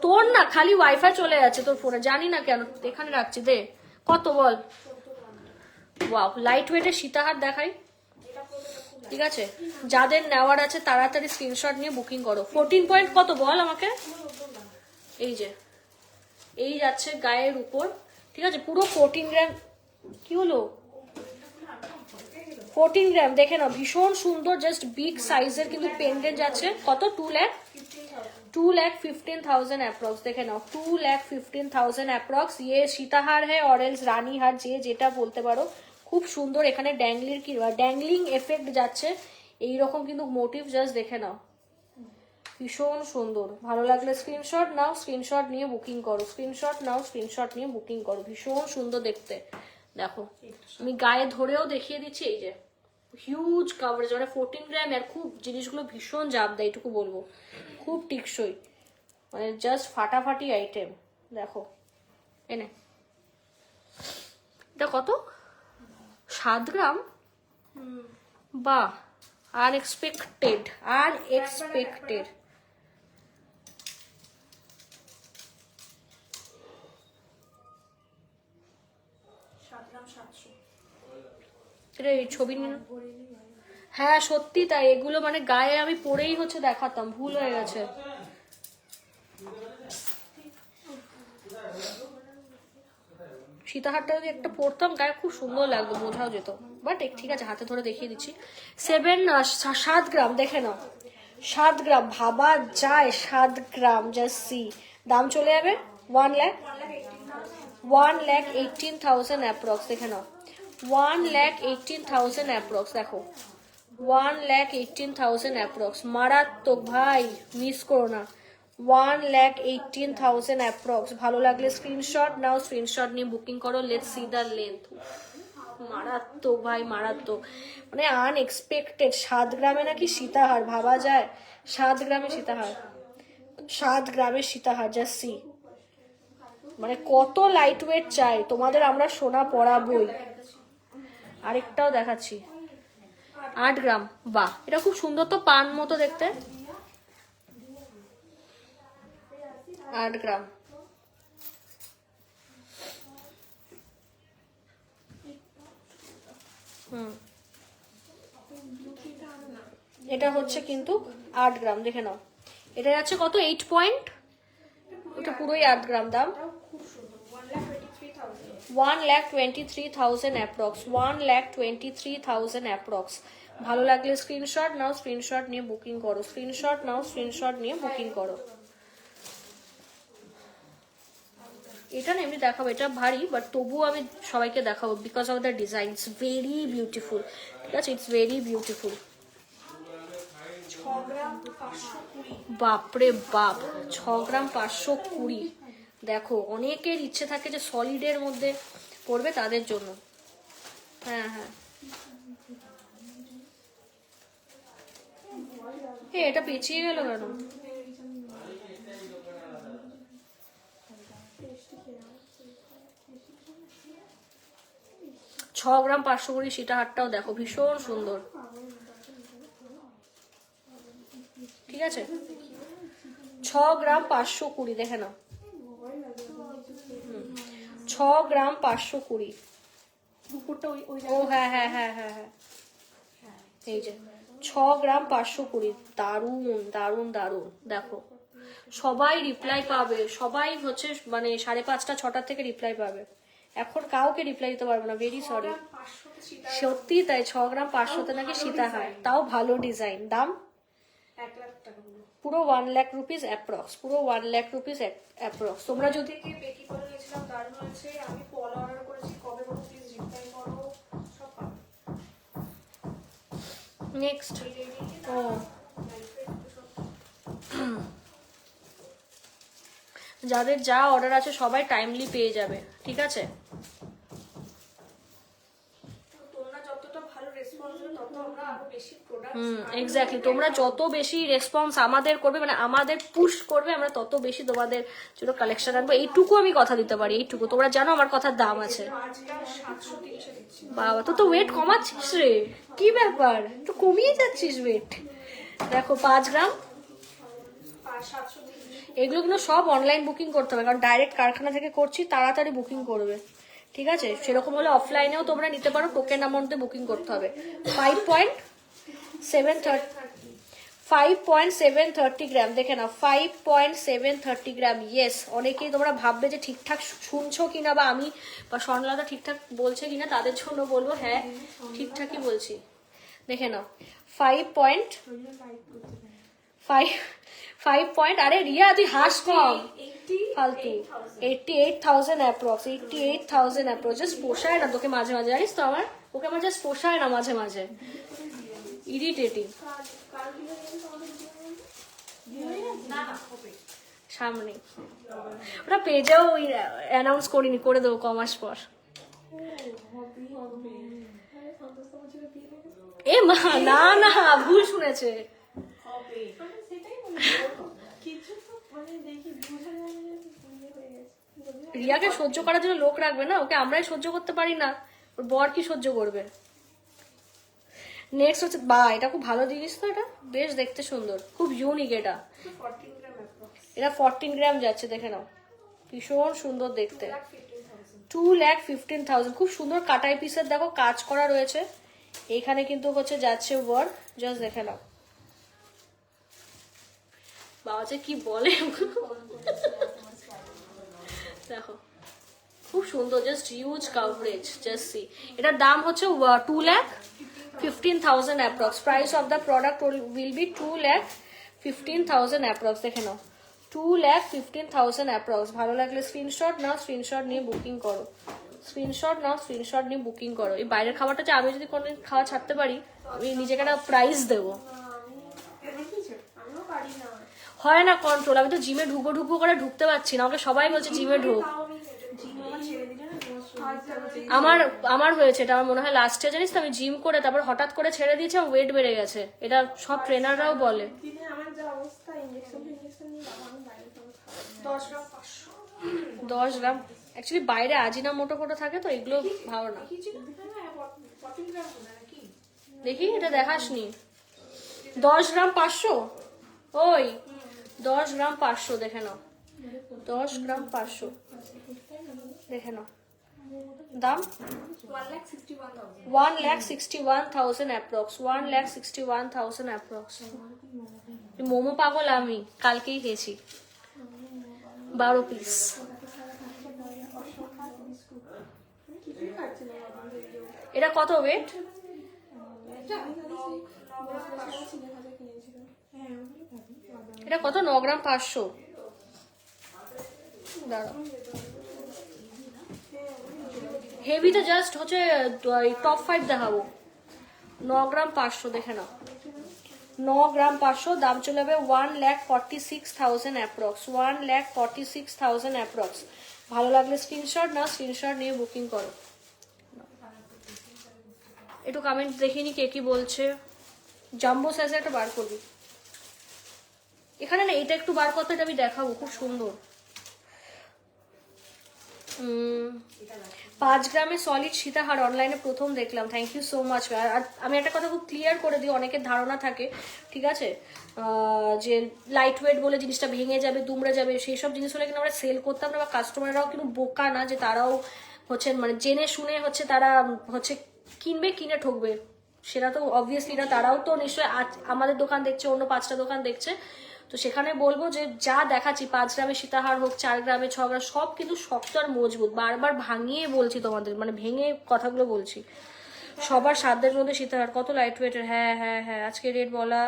তোর না খালি ওয়াইফাই চলে যাচ্ছে তোর ফোনে, জানি না কেন, এখানে রাখছি দে, কত বল। ওয়াও, লাইট ওয়েটের সীতাহার দেখাই, ঠিক আছে, যাদের নেওয়ার আছে তাড়াতাড়ি স্ক্রিনশট নিয়ে বুকিং করো। 14 পয়েন্ট কত বল আমাকে, এই যে এই যাচ্ছে গায়ের উপর, ঠিক আছে, পুরো 14 গ্রাম, কি হলো 14 গ্রাম, দেখে নাও ভীষণ সুন্দর, জাস্ট বিগ সাইজের কিন্তু পেন্ডেন্ট যাচ্ছে, কত 2,15,000 अप्रॉक्स, देखे ना 2,15,000 अप्रॉक्स। ये सीताहार है और एल्स रानी हार, যে যেটা বলতে পারো, খুব সুন্দর, এখানে ড্যাংলিং এফেক্ট যাচ্ছে এইরকম কিন্তু মোটিভ, জাস্ট দেখে নাও ভীষণ সুন্দর, ভালো লাগলে স্ক্রিনশট নাও, স্ক্রিনশট নিয়ে বুকিং করো, স্ক্রিনশট নাও, স্ক্রিনশট নিয়ে বুকিং করো, ভীষণ সুন্দর দেখতে। দেখো আমি গায়ে ধরেও দেখিয়ে দিচ্ছি, এই যে হিউজ কাভারেজ, মানে 14 গ্রাম, আর খুব জিনিসগুলো ভীষণ জাপ দেয়, এটুকু বলবো, খুব টিকসই, মানে জাস্ট ফাটাফাটি আইটেম। দেখো এনে এটা কত, 7 গ্রাম, বাহ, আনএক্সপেক্টেড আনএক্সপেক্টেড। ছবি নিন, হ্যাঁ সত্যি তাই, এগুলো মানে গায়ে আমি পরেই হচ্ছে দেখাতাম, ভুল হয়ে গেছে। সীতাহারটা যদি একটা পরতাম গায়ে খুব সুন্দর লাগতো, বোঝাও যেত, বাট ঠিক আছে হাতে ধরে দেখিয়ে দিচ্ছি। 7 গ্রাম, দেখে নাও 7 গ্রাম, ভাবা যায় 7 গ্রাম, জাস্ট সি, দাম চলে যাবে 1,18,000 অ্যাপ্রক্স, দেখে নাও 1,18,000 অ্যাপ্রক্স, দেখো 1,18,000 অ্যাপ্রক্স, মারাত্মক ভাই, মিস করো না, 1,18,000 অ্যাপ্রক্স। ভালো লাগলে স্ক্রিনশট নাও, স্ক্রিনশট নিয়ে বুকিং করো, লেটস সি দ্য লেন্থ, মারাত্মক ভাই মারাত্মক, মানে আনএক্সপেক্টেড। 7 গ্রামে নাকি সীতাহার, ভাবা যায় 7 গ্রামে সীতাহার, 7 গ্রামের সীতাহার, জাস্ট সি, মানে কত লাইট ওয়েট চাই তোমাদের, আমরা সোনা পরাবই। আরেকটাও দেখাচ্ছি, 8 গ্রাম, বাহ এটা খুব সুন্দর, তো পান মতো দেখতে, 8 গ্রাম, এটা হচ্ছে কিন্তু 8 গ্রাম, দেখে নাও এটা যাচ্ছে কত 8 পয়েন্ট, ওটা পুরোই 8 গ্রাম, দাম 1,23,000 অ্যাপ্রক্স, 1,23,000 অ্যাপ্রক্স। ভালো লাগলে স্ক্রিনশট নাও, স্ক্রিনশট নিয়ে বুকিং করো, স্ক্রিনশট নাও, স্ক্রিনশট নিয়ে বুকিং করো। এটা না এমনি দেখাবো, এটা ভারী, বাট তবুও আমি সবাইকে দেখাবো because of the design, it's very beautiful, ঠিক আছে, ইটস ভেরি বিউটিফুল। বাপরে বাপ, 6 গ্রাম 520, দেখো অনেকের ইচ্ছে থাকে যে সলিডের মধ্যে পড়বে, তাদের জন্য, হ্যাঁ হ্যাঁ, এটা পেঁচিয়ে গেল কেন, ছ গ্রাম 520 সীতাহারটাও দেখো ভীষণ সুন্দর, ঠিক আছে, 6 গ্রাম 520, দেখে নাও 6 গ্রাম 520, ও হ্যাঁ হ্যাঁ হ্যাঁ হ্যাঁ হ্যাঁ, এই যে 6 গ্রাম 520, দারুন দারুন দারুন। দেখো সবাই রিপ্লাই পাবে, সবাই হচ্ছে মানে 5:30 6টা থেকে রিপ্লাই পাবে, এখন কাউকে রিপ্লাই দিতে পারবো না, ভেরি সরি, সত্যি তাই, 6 গ্রাম 500তে নাকি সীতাহার, তাও ভালো ডিজাইন, দাম 1 লাখ টাকা, পুরো 1 লাখ রুপিস অ্যাপ্রক্স, পুরো 1 লাখ রুপিস অ্যাপ্রক্স। তোমরা যদি বেকি করে নিয়েছিলাম, দারুণ হয়েছে, আমি পল অর্ডার করেছি, কবে করো প্লিজ রিপ্লাই করো, সব পাবো। নেক্সট, ও যাদের যা অর্ডার আছে সবাই টাইমলি পেয়ে যাবে, ঠিক আছে? তোমরা যতটা ভালো রেসপন্স দেবে তত আমরা আরো বেশি প্রোডাক্ট এক্স্যাক্টলি, তোমরা যত বেশি রেসপন্স আমাদের করবে, মানে আমাদের পুশ করবে, আমরা তত বেশি তোমাদের জন্য কালেকশন আনবো। এইটুকু আমি কথা দিতে পারি, এইটুকু। তোমরা জানো আমার কথার দাম আছে। 700-300 দিচ্ছি। বাবা, তো ওয়েট কমাচ্ছিস রে, কি ব্যাপার, তো কমিয়ে যাচ্ছিস ওয়েট। দেখো 5 গ্রাম, 700 দিচ্ছি। এগুলো কিন্তু সব অনলাইন বুকিং করতে হবে, কারণ ডাইরেক্ট কারখানা থেকে করছি, তাড়াতাড়ি বুকিং করবে, ঠিক আছে? সেরকম হলে অফলাইনেও তোমরা নিতে পারো, টোকেন অ্যামাউন্টে বুকিং করতে হবে। 5.730 গ্রাম, দেখে না, 5.730 গ্রাম। ইয়েস, অনেকেই তোমরা ভাববে যে ঠিকঠাক শুনছো কিনা, বা আমি বা স্বর্ণলতা ঠিকঠাক বলছে কিনা, তাদের জন্য বলবো হ্যাঁ ঠিকঠাকই বলছি। দেখে নাও 5. আরে রিয়া তুই হাস কম, ফালতু। 88,000 অ্যাপ্রক্স, 88,000 অ্যাপ্রক্স। জাস্ট পোষায় না তোকে মাঝে মাঝে, জানিস তো আমার, ওকে আমার জাস্ট পোষায় না মাঝে মাঝে, ইরিটেটিং। সামনে ওটা পেজেও অ্যানাউন্স করিনি, করে দেবো কমাস পর। এ মা, না না, ভুল শুনেছে। রিয়াকে সহ্য করার জন্য লোক রাখবে না, ওকে আমরাই সহ্য করতে পারি না, ওর বর কি সহ্য করবে? নেক্সট হচ্ছে, বা এটা খুব ভালো জিনিস তো, এটা বেশ দেখতে সুন্দর, খুব ইউনিক। এটা 14 গ্রাম যাচ্ছে, দেখে নাও, ভীষণ সুন্দর দেখতে। 2,15,000, খুব সুন্দর কাটাই পিসের, দেখো কাজ করা রয়েছে এখানে, কিন্তু হচ্ছে যাচ্ছে ওয়ার্ক, জাস্ট দেখে নাও। বাবা যে কি বলে, দেখো খুব সুন্দর, just huge coverage, just see. এটার দাম হচ্ছে 2,15,000 approx. Price of the product will B 2,15,000 approx. দেখে নাও 2,15,000 অ্যাপ্রক্স। ভালো লাগলে স্ক্রিনশট নাও, স্ক্রিনশট নিয়ে বুকিং করো, স্ক্রিনশট নাও, স্ক্রিনশট নিয়ে বুকিং করো। এই বাইরের খাবারটা যে আমি যদি কোনোদিন খাওয়া ছাড়তে পারি, আমি নিজেকে একটা প্রাইজ দেবো। হয় না কন্ট্রোল, আমি তো জিমে ঢুকবো করে ঢুকতে পারছি না, আমাকে সবাই বলছে জিমে ঢুক। আমার হয়েছে এটা, আমার মনে হয় লাস্ট ইয়ার, জানিস তো, আমি জিম করে তারপর হঠাৎ করে ছেড়ে দিয়েছি, আমার ওয়েট বেড়ে গেছে। এটা সব ট্রেনাররাও বলে। 10 গ্রাম অ্যাকচুয়ালি বাইরে আজিনামোটো ফোটো থাকে তো, এগুলো ভালো না। দেখি, এটা দেখাসনি। 10 গ্রাম 500, ওই 10 গ্রাম 500, দেখে নাও 10 গ্রাম 500, দেখে নাও দাম 1,61,000 অ্যাপ্রক্স, 1,61,000 অ্যাপ্রক্স। মোমো পাগল আমি, কালকেই খেয়েছি 12 পিস। এটা কত ওয়েট? এটা কত? 9 গ্রাম 500। দাঁড়াও, হেভিতে জাস্ট হচ্ছে টপ 5 দেখাবো। 9 গ্রাম 500, দেখে নাও 9 গ্রাম 500, দাম চলে যাবে 1,46,000 অ্যাপ্রক্স, 1,46,000 অ্যাপ্রক্স। ভালো লাগলে স্ক্রিনশট নাও, স্ক্রিনশট নিয়ে বুকিং করো। একটু কমেন্ট দেখিনি কে কি বলছে। জাম্বো সাইজে একটা বার করবি এখানে না, এটা একটু বার করতে, এটা আমি দেখাবো, খুব সুন্দর। 5 গ্রামে সলিড সীতাহার অনলাইনে প্রথম দেখলাম, থ্যাংক ইউ সো মাচ। আর আমি একটা কথা খুব ক্লিয়ার করে দিই, অনেকের ধারণা থাকে, ঠিক আছে, যে লাইট ওয়েট বলে জিনিসটা ভেঙে যাবে, দুমড়ে যাবে, সেই সব জিনিস হলে কিন্তু আমরা সেল করতাম না, বা কাস্টমাররাও কিন্তু বোকা না যে তারাও হচ্ছে মানে জেনে শুনে হচ্ছে তারা হচ্ছে কিনবে, কিনে ঠকবে, সেটা তো অবভিয়াসলি না। তারাও তো নিশ্চয়ই আমাদের দোকান দেখছে, অন্য 5টা দোকান দেখছে, তো সেখানে বলবো যে যা দেখাচ্ছি 5 গ্রামে সীতাহার হোক, 4 গ্রামে, 6 গ্রাম, সব কিন্তু শক্ত আর মজবুত। বারবার ভাঙিয়ে বলছি তোমাদের, মানে ভেঙে কথাগুলো বলছি। সবার সাধ্যের মধ্যে সীতাহার, কত লাইট ওয়েটের। হ্যাঁ হ্যাঁ হ্যাঁ, আজকে রেট বলা।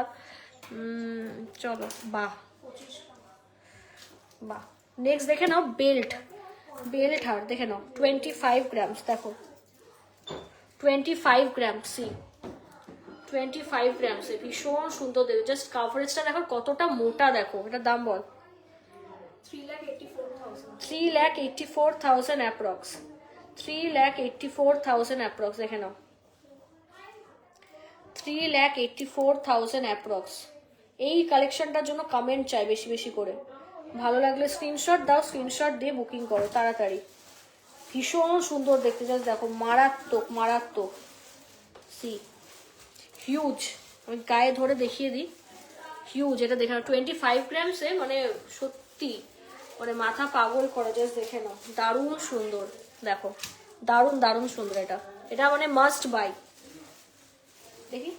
চলো, বাহ বাহ। নেক্সট দেখে নাও বেল্ট হার, দেখে নাও 25 গ্রামস, দেখো 25 গ্রাম, সি 25 গ্রামস, ভীষণ সুন্দর দেখো, জাস্ট কাভারেজটা দেখো কতটা মোটা, দেখো এটার দাম বল। 3,84,000 3,84,000 অ্যাপ্রক্স, 3,84,000 অ্যাপ্রক্স, দেখে নাও 3,84,000 অ্যাপ্রক্স। এই কালেকশনটার জন্য কমেন্ট চাই বেশি বেশি করে, ভালো লাগলে স্ক্রিনশট দাও, স্ক্রিনশট দিয়ে বুকিং করো তাড়াতাড়ি। ভীষণ সুন্দর দেখতে, জাস্ট দেখো, মারাত্মক মারাত্মক। সি হিউজ, আমি গায়ে ধরে দেখিয়ে দিই, হিউজ। এটা দেখে নাও 25 গ্রামসে, মানে সত্যি মানে মাথা পাগল করে, জাস্ট দেখে নাও, দারুণ সুন্দর দেখো, দারুণ দারুণ সুন্দর। এটা এটা মানে মাস্ট বাই। দেখি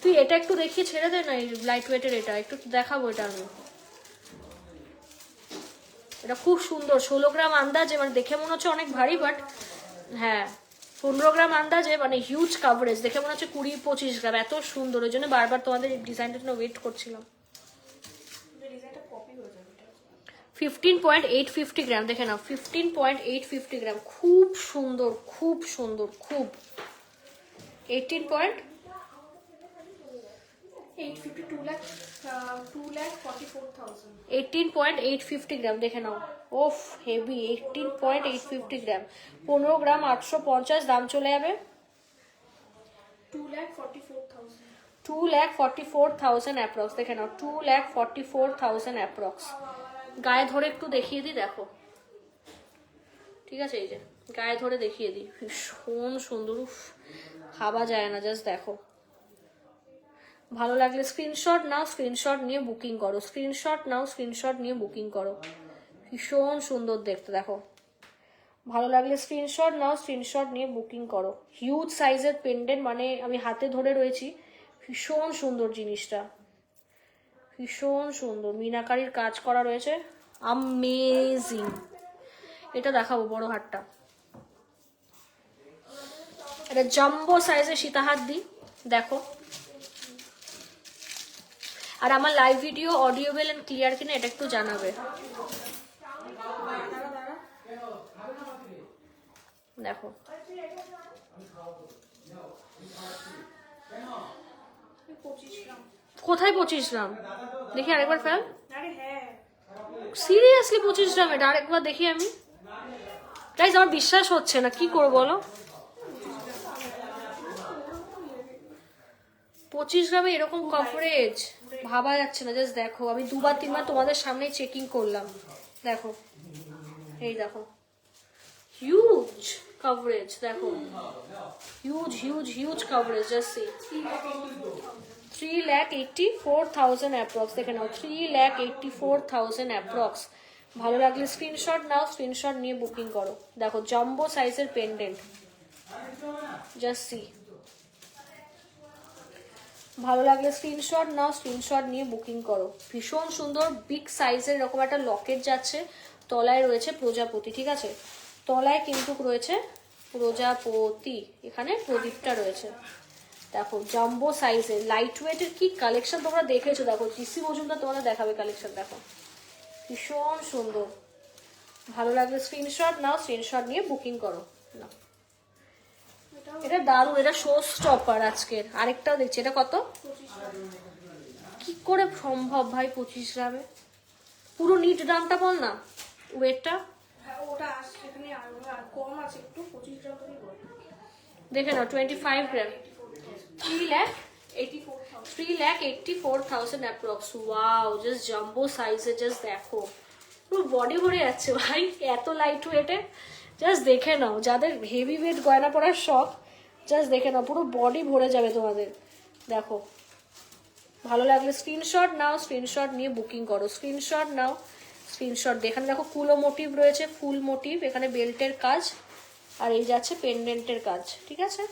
তুই এটা একটু দেখিয়ে ছেড়ে দে না, লাইট ওয়েটের এটা একটু দেখাবো। এটা আমি, এটা খুব সুন্দর, 16 গ্রাম আন্দাজে, মানে দেখে মনে হচ্ছে অনেক ভারী, বাট হ্যাঁ 15 গ্রাম আন্দাজে, মানে হিউজ কাভারেজ, দেখে মনে হচ্ছে 20-25 গ্রাম, এত সুন্দর। ওই জন্য বারবার তোমাদের ডিজাইনটার জন্য ওয়েট করছিলাম। 15.850 গ্রাম, দেখে নাও 15.850 গ্রাম, খুব সুন্দর খুব সুন্দর খুব। 18.850 গ্রাম, দেখে নাও, ওফ হেভি। 18.850 গ্রাম, 15 গ্রাম 850, দাম চলে যাবে 2,44,000 অ্যাপ্রক্স, দেখে নাও 2,44,000 অ্যাপ্রক্স। গায়ে ধরে একটু দেখিয়ে দিই, দেখো, ঠিক আছে, এই যে গায়ে ধরে দেখিয়ে দিই, ভীষণ সুন্দর, উফ ভাবা যায় না, জাস্ট দেখো। ভালো লাগলে স্ক্রিনশট নাও, স্ক্রিনশট নিয়ে বুকিং করো, স্ক্রিনশট নাও, স্ক্রিনশট নিয়ে বুকিং করো, ভীষণ সুন্দর দেখতে দেখো। ভালো লাগলে স্ক্রিনশট নাও, স্ক্রিনশট নিয়ে বুকিং করো। হিউজ সাইজের পেন্ডেন্ট, মানে আমি হাতে ধরে রয়েছি, ভীষণ সুন্দর জিনিসটা, ভীষণ সুন্দর, মিনাকারির কাজ করা রয়েছে, আমেজিং। এটা দেখাবো বড় হাতটা, এটা জাম্বো সাইজের সীতাহার দিই, দেখো। আর আমার লাইভ ভিডিও অডিওবেল এন্ড ক্লিয়ার কিনা এটা একটু জানাবে। দেখো কোথায় 25 গ্রাম, দেখি আরেকবার ফেল, সিরিয়াসলি 25 গ্রাম, এটা আরেকবার দেখি আমি। গাইস আমার বিশ্বাস হচ্ছে না, কি করবো বলো, 25 গ্রামে এরকম কভারেজ ভাবা যাচ্ছে না, জাস্ট দেখো। আমি 2-3 বার তোমাদের সামনে চেকিং করলাম, দেখো, এই দেখো, হিউজ কভারেজ, দেখো, huge huge huge coverage, just see. 3,84,000 approx, দেখে নাও 3,84,000 অ্যাপ্রক্স। ভালো লাগলে স্ক্রিনশট নাও, স্ক্রিনশট নিয়ে বুকিং করো। দেখো জাম্বো সাইজের পেন্ডেন্ট, জাস্ট সি। ভালো লাগলে স্ক্রিনশট নাও, স্ক্রিনশট নিয়ে বুকিং করো, ভীষণ সুন্দর বিগ সাইজের এরকম একটা লকেট যাচ্ছে, তলায় রয়েছে প্রজাপতি, ঠিক আছে, তলায় কিন্তু রয়েছে প্রজাপতি, এখানে প্রদীপটা রয়েছে। দেখো জাম্বো সাইজের লাইট ওয়েটের কি কালেকশন তোমরা দেখেছো, দেখো জিসি মজুমদার তোমাদের দেখাবে কালেকশন, দেখো ভীষণ সুন্দর। ভালো লাগলে স্ক্রিনশট নাও, স্ক্রিনশট নিয়ে বুকিং করো না। এটা দারুণ, এটা শো স্টপার আজকের। আরেকটাও দেখছি, এটা কত, কি করে সম্ভব ভাই 25 গ্রামে? পুরো নিট দামটা বল না, ওয়েটটা দেখে নাও, 25 গ্রাম, 3,84,000 অ্যাপ্রক্স। ওয়াও, জাস্ট জাম্বো সাইজে, জাস্ট দেখো, পুরো বডি ভরে যাচ্ছে ভাই, এত লাইট ওয়েটে। জাস্ট দেখে নাও, যাদের হেভি ওয়েট গয়না পরার শখ, জাস্ট দেখে নাও, পুরো বডি ভরে যাবে তোমাদের। দেখো ভালো লাগলে স্ক্রিনশট নাও, স্ক্রিনশট নিয়ে বুকিং করো, স্ক্রিনশট নাও, স্ক্রিনশট। এখানে দেখো কুলো মোটিভ রয়েছে, ফুল মোটিভ, এখানে বেল্টের কাজ, আর এই যাচ্ছে পেন্ডেন্টের কাজ, ঠিক আছে।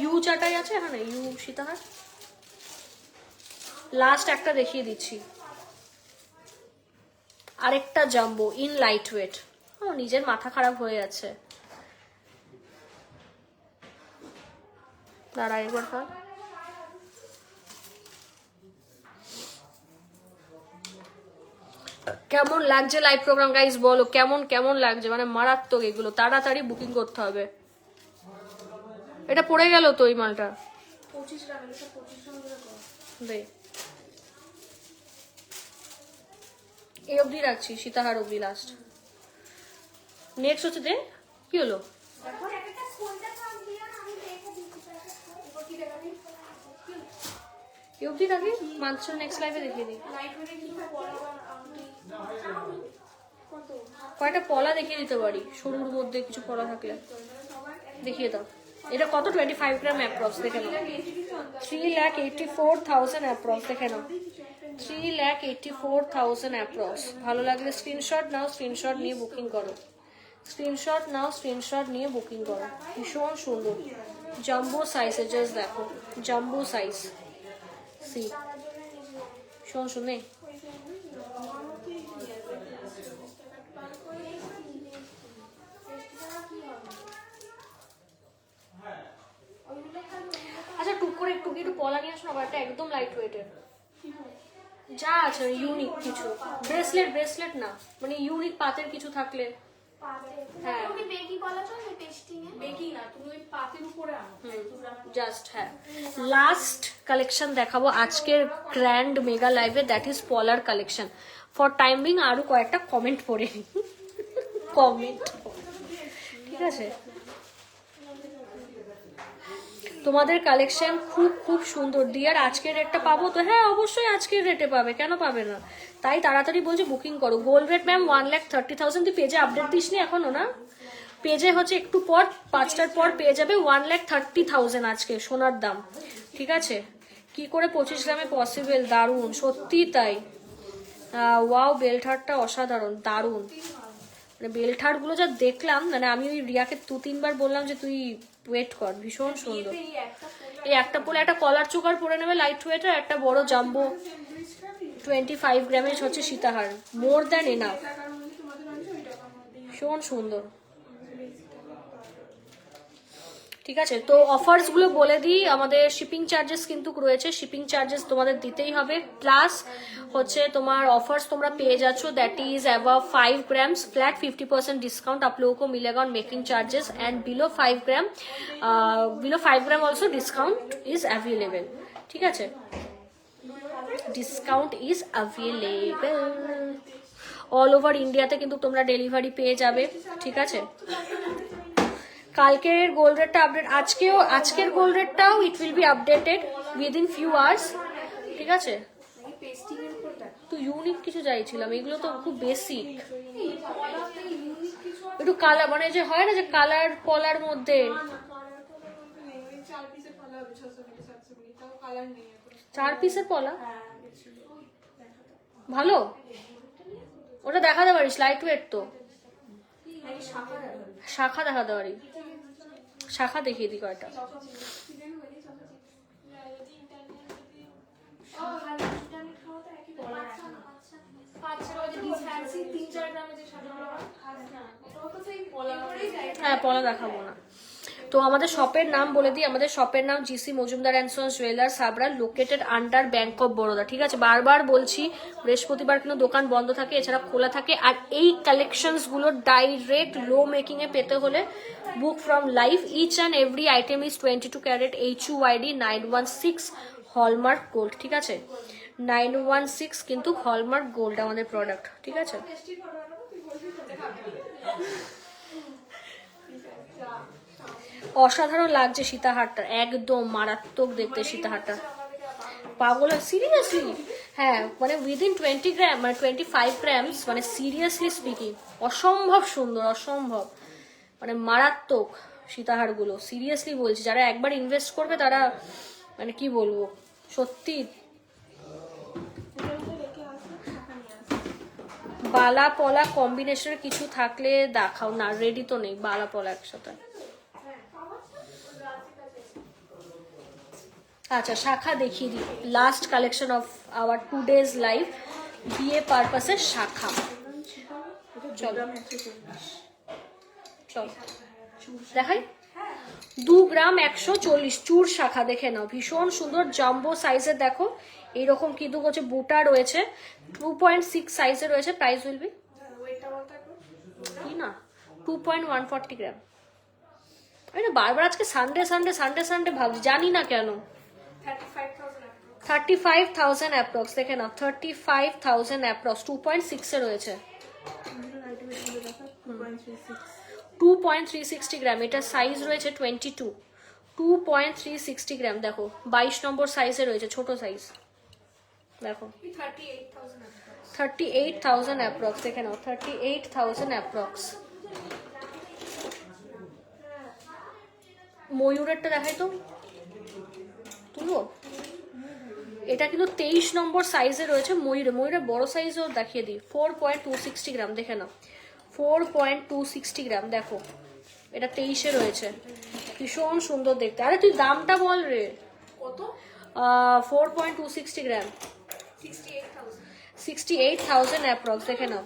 ইউ চাটাই আছে এখানে, ইউ সীতাহার। লাস্ট একটা দেখিয়ে দিচ্ছি, আরেকটা জাম্বো ইন লাইট ওয়েট। ও নিজের মাথা খারাপ হয়ে যাচ্ছে, দাঁড়া একবার কার। কেমন লাগছে লাইভ প্রোগ্রাম গাইস বলো, কেমন কেমন লাগছে, মানে মারাত্মক। এগুলো তাড়াতাড়ি বুকিং করতে হবে। এটা পড়ে গেল তো এই মালটা 25 গ্রাম, এটা 25 গ্রাম করে করো। দে, এই অবধি রাখছি, সীতাহার অবধি লাস্ট। নেক্সট হচ্ছে দে, কি হলো? দেখো একটা কোনটা থাকবে আর আমি দেখে দিচ্ছি এরপর কি দেখাবি? এই অবধি রাখি, মাত্র নেক্সট লাইভে দেখিয়ে দিই। লাইট ওয়েটে কিছু পড়া বা আংটি কত কয়টা পলা দেখিয়ে দিতে পারি, সরুর মধ্যে কিছু পলা থাকলে দেখিয়ে দাও। এটা কত? 25 গ্রাম অ্যাপ্রক্স, দেখে নাও। 3,84,000 অ্যাপ্রক্স, দেখে নাও। 3,84,000 অ্যাপ্রক্স। ভালো লাগলে স্ক্রিনশট নাও, স্ক্রিনশট নিয়ে বুকিং করো। স্ক্রিনশট নাও, স্ক্রিনশট নিয়ে বুকিং করো। ভীষণ সুন্দর জাম্বো সাইজে, জাস্ট দেখো জাম্বো সাইজ। সি ভীষণ সুন্দর। আচ্ছা টুক করে একটু একটু পলা নিয়ে আসো না, আবার একটা একদম লাইট ওয়েটের যা আছে ইউনিক কিছু। ব্রেসলেট ব্রেসলেট না, মানে ইউনিক পাতের কিছু থাকলে। হ্যাঁ তুমি বেকি বলা তো না টেস্টিং এ বেকি না, তুমি ওই পাতের উপরে আনো জাস্ট। হ্যাঁ লাস্ট কালেকশন দেখাবো আজকের গ্র্যান্ড মেগা লাইভে, দ্যাট ইজ পলার কালেকশন। ফর টাইম বিং আরো কয়েকটা কমেন্ট পড়ে নি, কমেন্ট, ঠিক আছে? তোমাদের কালেকশন খুব খুব সুন্দর। দিয়ার আজকের রেটটা পাবো তো? হ্যাঁ অবশ্যই আজকের রেটে পাবে, কেন পাবে না? তাই তাড়াতাড়ি বলছি বুকিং করো। Gold rate ma'am 1,30,000। তুই পেজে আপডেট দিসনি এখনো না? পেজে হচ্ছে একটু পর 5টার পর পেয়ে যাবে 1,30,000 আজকে সোনার দাম, ঠিক আছে? কি করে 25 গ্রামে পসিবল? দারুণ, সত্যি তাই। ওয়াও, বেলঠারটা অসাধারণ, দারুণ। মানে বেলঠারগুলো যা দেখলাম, মানে আমি ওই রিয়াকে 2-3 বার বললাম যে তুই ওয়েট কর, ভীষণ সুন্দর। এই একটা পরে একটা কলার চোকার পরে নেবে লাইট ওয়েটার, একটা বড় জাম্বো 25 গ্রামের হচ্ছে সীতাহার, মোর দ্যান এনাফ, ভীষণ সুন্দর। ঠিক আছে, তো অফার্স গুলো বলে দিই। আমাদের শিপিং চার্জেস কিন্তু রয়েছে, শিপিং চার্জেস তোমাদের দিতেই হবে। প্লাস হচ্ছে তোমার ऑफर्स তোমরা পেয়ে যাচ্ছ, that is above 5 grams flat 50% discount आप लोगों को मिलेगा on making charges, and below 5 gram also discount is available. ঠিক আছে, discount is available all over ইন্ডিয়াতে, কিন্তু তোমরা ডেলিভারি পেয়ে যাবে, ঠিক আছে? কালকের গোল্ড রেটটা আপডেট, আজকের গোল্ড রেটটাও it will be updated within few hours, ঠিক আছে? তো ইউনিক কিছু চাইছিলাম, এগুলো তো খুব বেসিক। একটু কালার, মানে যে হয় না যে কালার পলার মধ্যে 4 পিসের পলা ভালো, ওটা দেখাতে পারিস, লাইট ওয়েট তো। শাখা দেখাতে পারি, শাখা দেখিয়ে দিই কয়টা। হ্যাঁ পলা দেখাবো না। তো আমাদের শপের নাম বলে দিই, আমাদের শপের নাম GC Majumdar and sons jewellers Habra, located under bank of Baroda, ঠিক আছে? বারবার বলছি, বৃহস্পতিবার কিন্তু দোকান বন্ধ থাকে, এছাড়া খোলা থাকে। আর এই কালেকশনস গুলো ডাইরেক্ট লো মেকিং এ পেতে হলে book from live. Each and every item is 22 carat HUID 916 hallmark gold, ঠিক আছে? 916 কিন্তু হলমার্ক গোল্ড আমাদের প্রোডাক্ট, ঠিক আছে? অসাধারণ লাগছে সীতাহারটা, একদম মারাত্মক দেখতে সীতাহারটা, পাগল। সিরিয়াসলি হ্যাঁ, মানে উইদিন 20 গ্রাম মানে 25 গ্রামস, মানে সিরিয়াসলি স্পিকিং অসম্ভব সুন্দর, অসম্ভব মানে মারাত্মক সীতাহারগুলো। সিরিয়াসলি বলছি, যারা একবার ইনভেস্ট করবে তারা মানে কি বলবো, সত্যি। বালা পলা কম্বিনেশনের কিছু থাকলে দেখাও না, রেডি তো নেই বালা পলা একসাথে। আচ্ছা শাখা দেখিয়ে দিই, last collection of our 2 days live, বিয়ে পারপাসের শাখা। চল চল দেখাই। 2 গ্রাম 140 চুর শাখা, দেখে নাও ভীষণ সুন্দর জাম্বো সাইজের। দেখো এইরকম কিন্তু হচ্ছে বুটা রয়েছে, 2.6 সাইজের রয়েছে। প্রাইস উইল বি ওয়েটটা বলতে একটু। কি না 2.140 গ্রাম। আমি না বারবার আজকে সানডে সানডে সানডে সানডে ভাবছি, জানি না কেন। 35,000 অ্যাপ্রক্স, দেখে নাও 35,000 অ্যাপ্রক্স, 2.6 এ রয়েছে, 2.360 গ্রাম। এটা সাইজ রয়েছে 22, 2.360 গ্রাম। দেখো 22 নম্বর সাইজে রয়েছে, ছোট সাইজ। দেখো 38,000 অ্যাপ্রক্স, দেখে নাও 38,000 অ্যাপ্রক্স। ময়ূরেরটা দেখাই তো, তুলো। এটা কিন্তু 23 নম্বর সাইজে রয়েছে। ময়ূরের বড় সাইজও দেখিয়ে দিই, 4.260 গ্রাম, দেখে নাও 4.260 গ্রাম। দেখো এটা 23-এ রয়েছে, ভীষণ সুন্দর দেখতে। আরে তুই দামটা বল রে। কত? 4.260 গ্রাম, 68,000 অ্যাপ্রক্স, দেখে নাও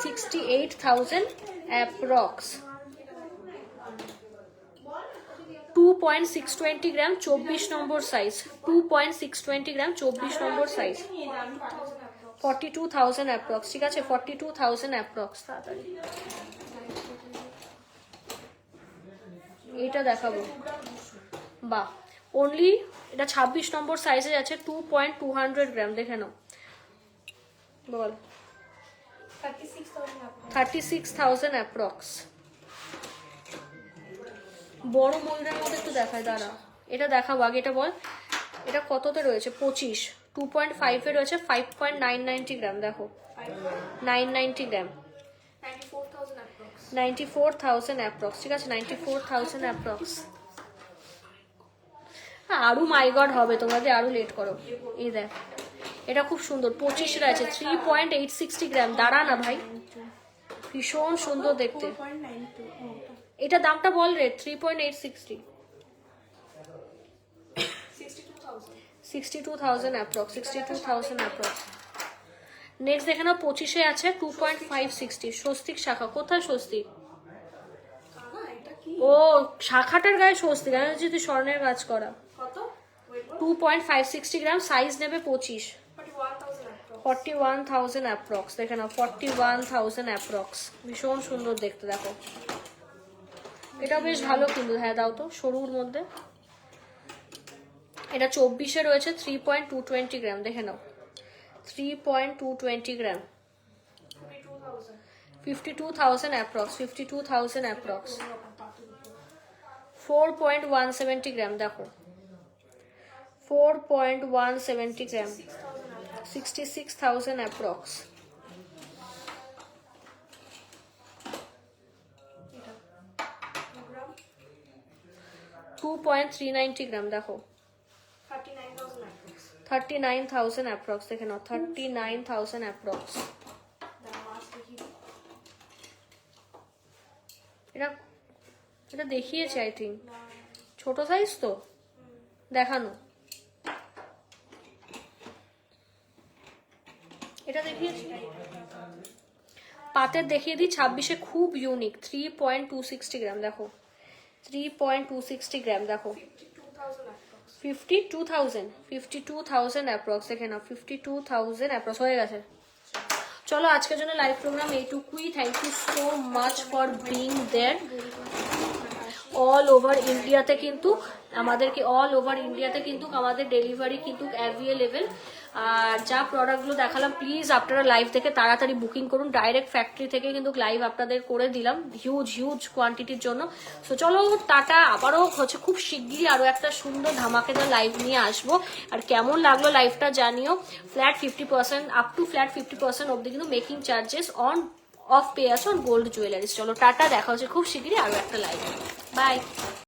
68,000 অ্যাপ্রক্স। 2.620 গ্রাম, 24 নম্বর সাইজ, 2.620 গ্রাম, 24 নম্বর সাইজ, 42,000 অ্যাপ্রক্স। ঠিক আছে, 42,000 অ্যাপ্রক্স। তাড়াতাড়ি এইটা দেখাবো, বাহ অনলি এটা 26 নম্বর সাইজে আছে, 2.200 গ্রাম, দেখে নাও। বল 36,000 অ্যাপ্রক্স। বড় ময়ূরের মধ্যে একটু দেখায়, দাঁড়া এটা দেখাবো আগে, এটা বল এটা কততে রয়েছে। 25, 2.5 এ রয়েছে, 5.990 গ্রাম। দেখো 990 গ্রাম, 94,000 অ্যাপ্রক্স। ঠিক আছে, 94,000 অ্যাপ্রক্স। আরো মাই গড হবে, তোমাদের আরো লেট করো। এই দেখ এটা খুব সুন্দর, 25 রয়েছে, 3.860 গ্রাম। দাঁড়া না ভাই, ভীষণ সুন্দর দেখতে। এটা দামটা বল রে। 3.860, 62,000 অ্যাপ্রক্স, 62,000 অ্যাপ্রক্স। নেক্সট দেখে নাও 25-এ আছে, 2.560 স্বস্তিক শাখা। কোথায় স্বস্তিক? ও শাখাটার গায়ে স্বস্তিক, আমি যদি স্বর্ণের কাজ করা। 2.560 গ্রাম, সাইজ নেবে 25, 41,000 অ্যাপ্রক্স। দেখে নাও 41,000 অ্যাপ্রক্স, ভীষণ সুন্দর দেখতে। দেখো এটা বেশ ভালো কিন্তু, হ্যাঁ দাও তো, সরুর মধ্যে। এটা 24-এ রয়েছে, 3.220 গ্রাম, দেখে নাও 3.220 গ্রাম, 52,000 অ্যাপ্রক্স, 52,000 অ্যাপ্রক্স। 4.170 গ্রাম, দেখো 4.170 গ্রাম, 66,000 অ্যাপ্রক্স। 2.390 গ্রাম, দেখো 39,000 অ্যাপ্রক্স। দেখে নাও 39,000 অ্যাপ্রক্স। এটা এটা দেখিয়েছি আই থিঙ্ক, ছোট সাইজ তো দেখানো। এটা দেখিয়েছি, পাতের দেখিয়ে দিই 26-এ, খুব ইউনিক, 3.260 গ্রাম। দেখো 3.260 গ্রাম, দেখো 52,000 অ্যাপ্রক্স। দেখে নাও 52,000 অ্যাপ্রক্স হয়ে গেছে। চলো আজকের জন্য লাইভ প্রোগ্রাম এইটুকুই। Thank you so much for being there. All over ইন্ডিয়াতে কিন্তু আমাদের ডেলিভারি কিন্তু অ্যাভেলেবেল। আর যা প্রোডাক্টগুলো দেখালাম, প্লিজ আপনারা লাইভ থেকে তাড়াতাড়ি বুকিং করুন। ডাইরেক্ট ফ্যাক্টরি থেকে কিন্তু লাইভ আপনাদের করে দিলাম হিউজ কোয়ান্টিটির জন্য। সো চলো টাটা, আবারও হচ্ছে খুব শিগগিরই আরও একটা সুন্দর ধামাকেদার লাইভ নিয়ে আসবো। আর কেমন লাগলো লাইভটা জানিও। ফ্ল্যাট 50%, আপ টু ফ্ল্যাট 50% অবধি কিন্তু মেকিং চার্জেস অফ পে আছে অন গোল্ড জুয়েলারিজ। চলো টাটা, দেখা হচ্ছে খুব শিগগিরই আরও একটা লাইভ। বাই।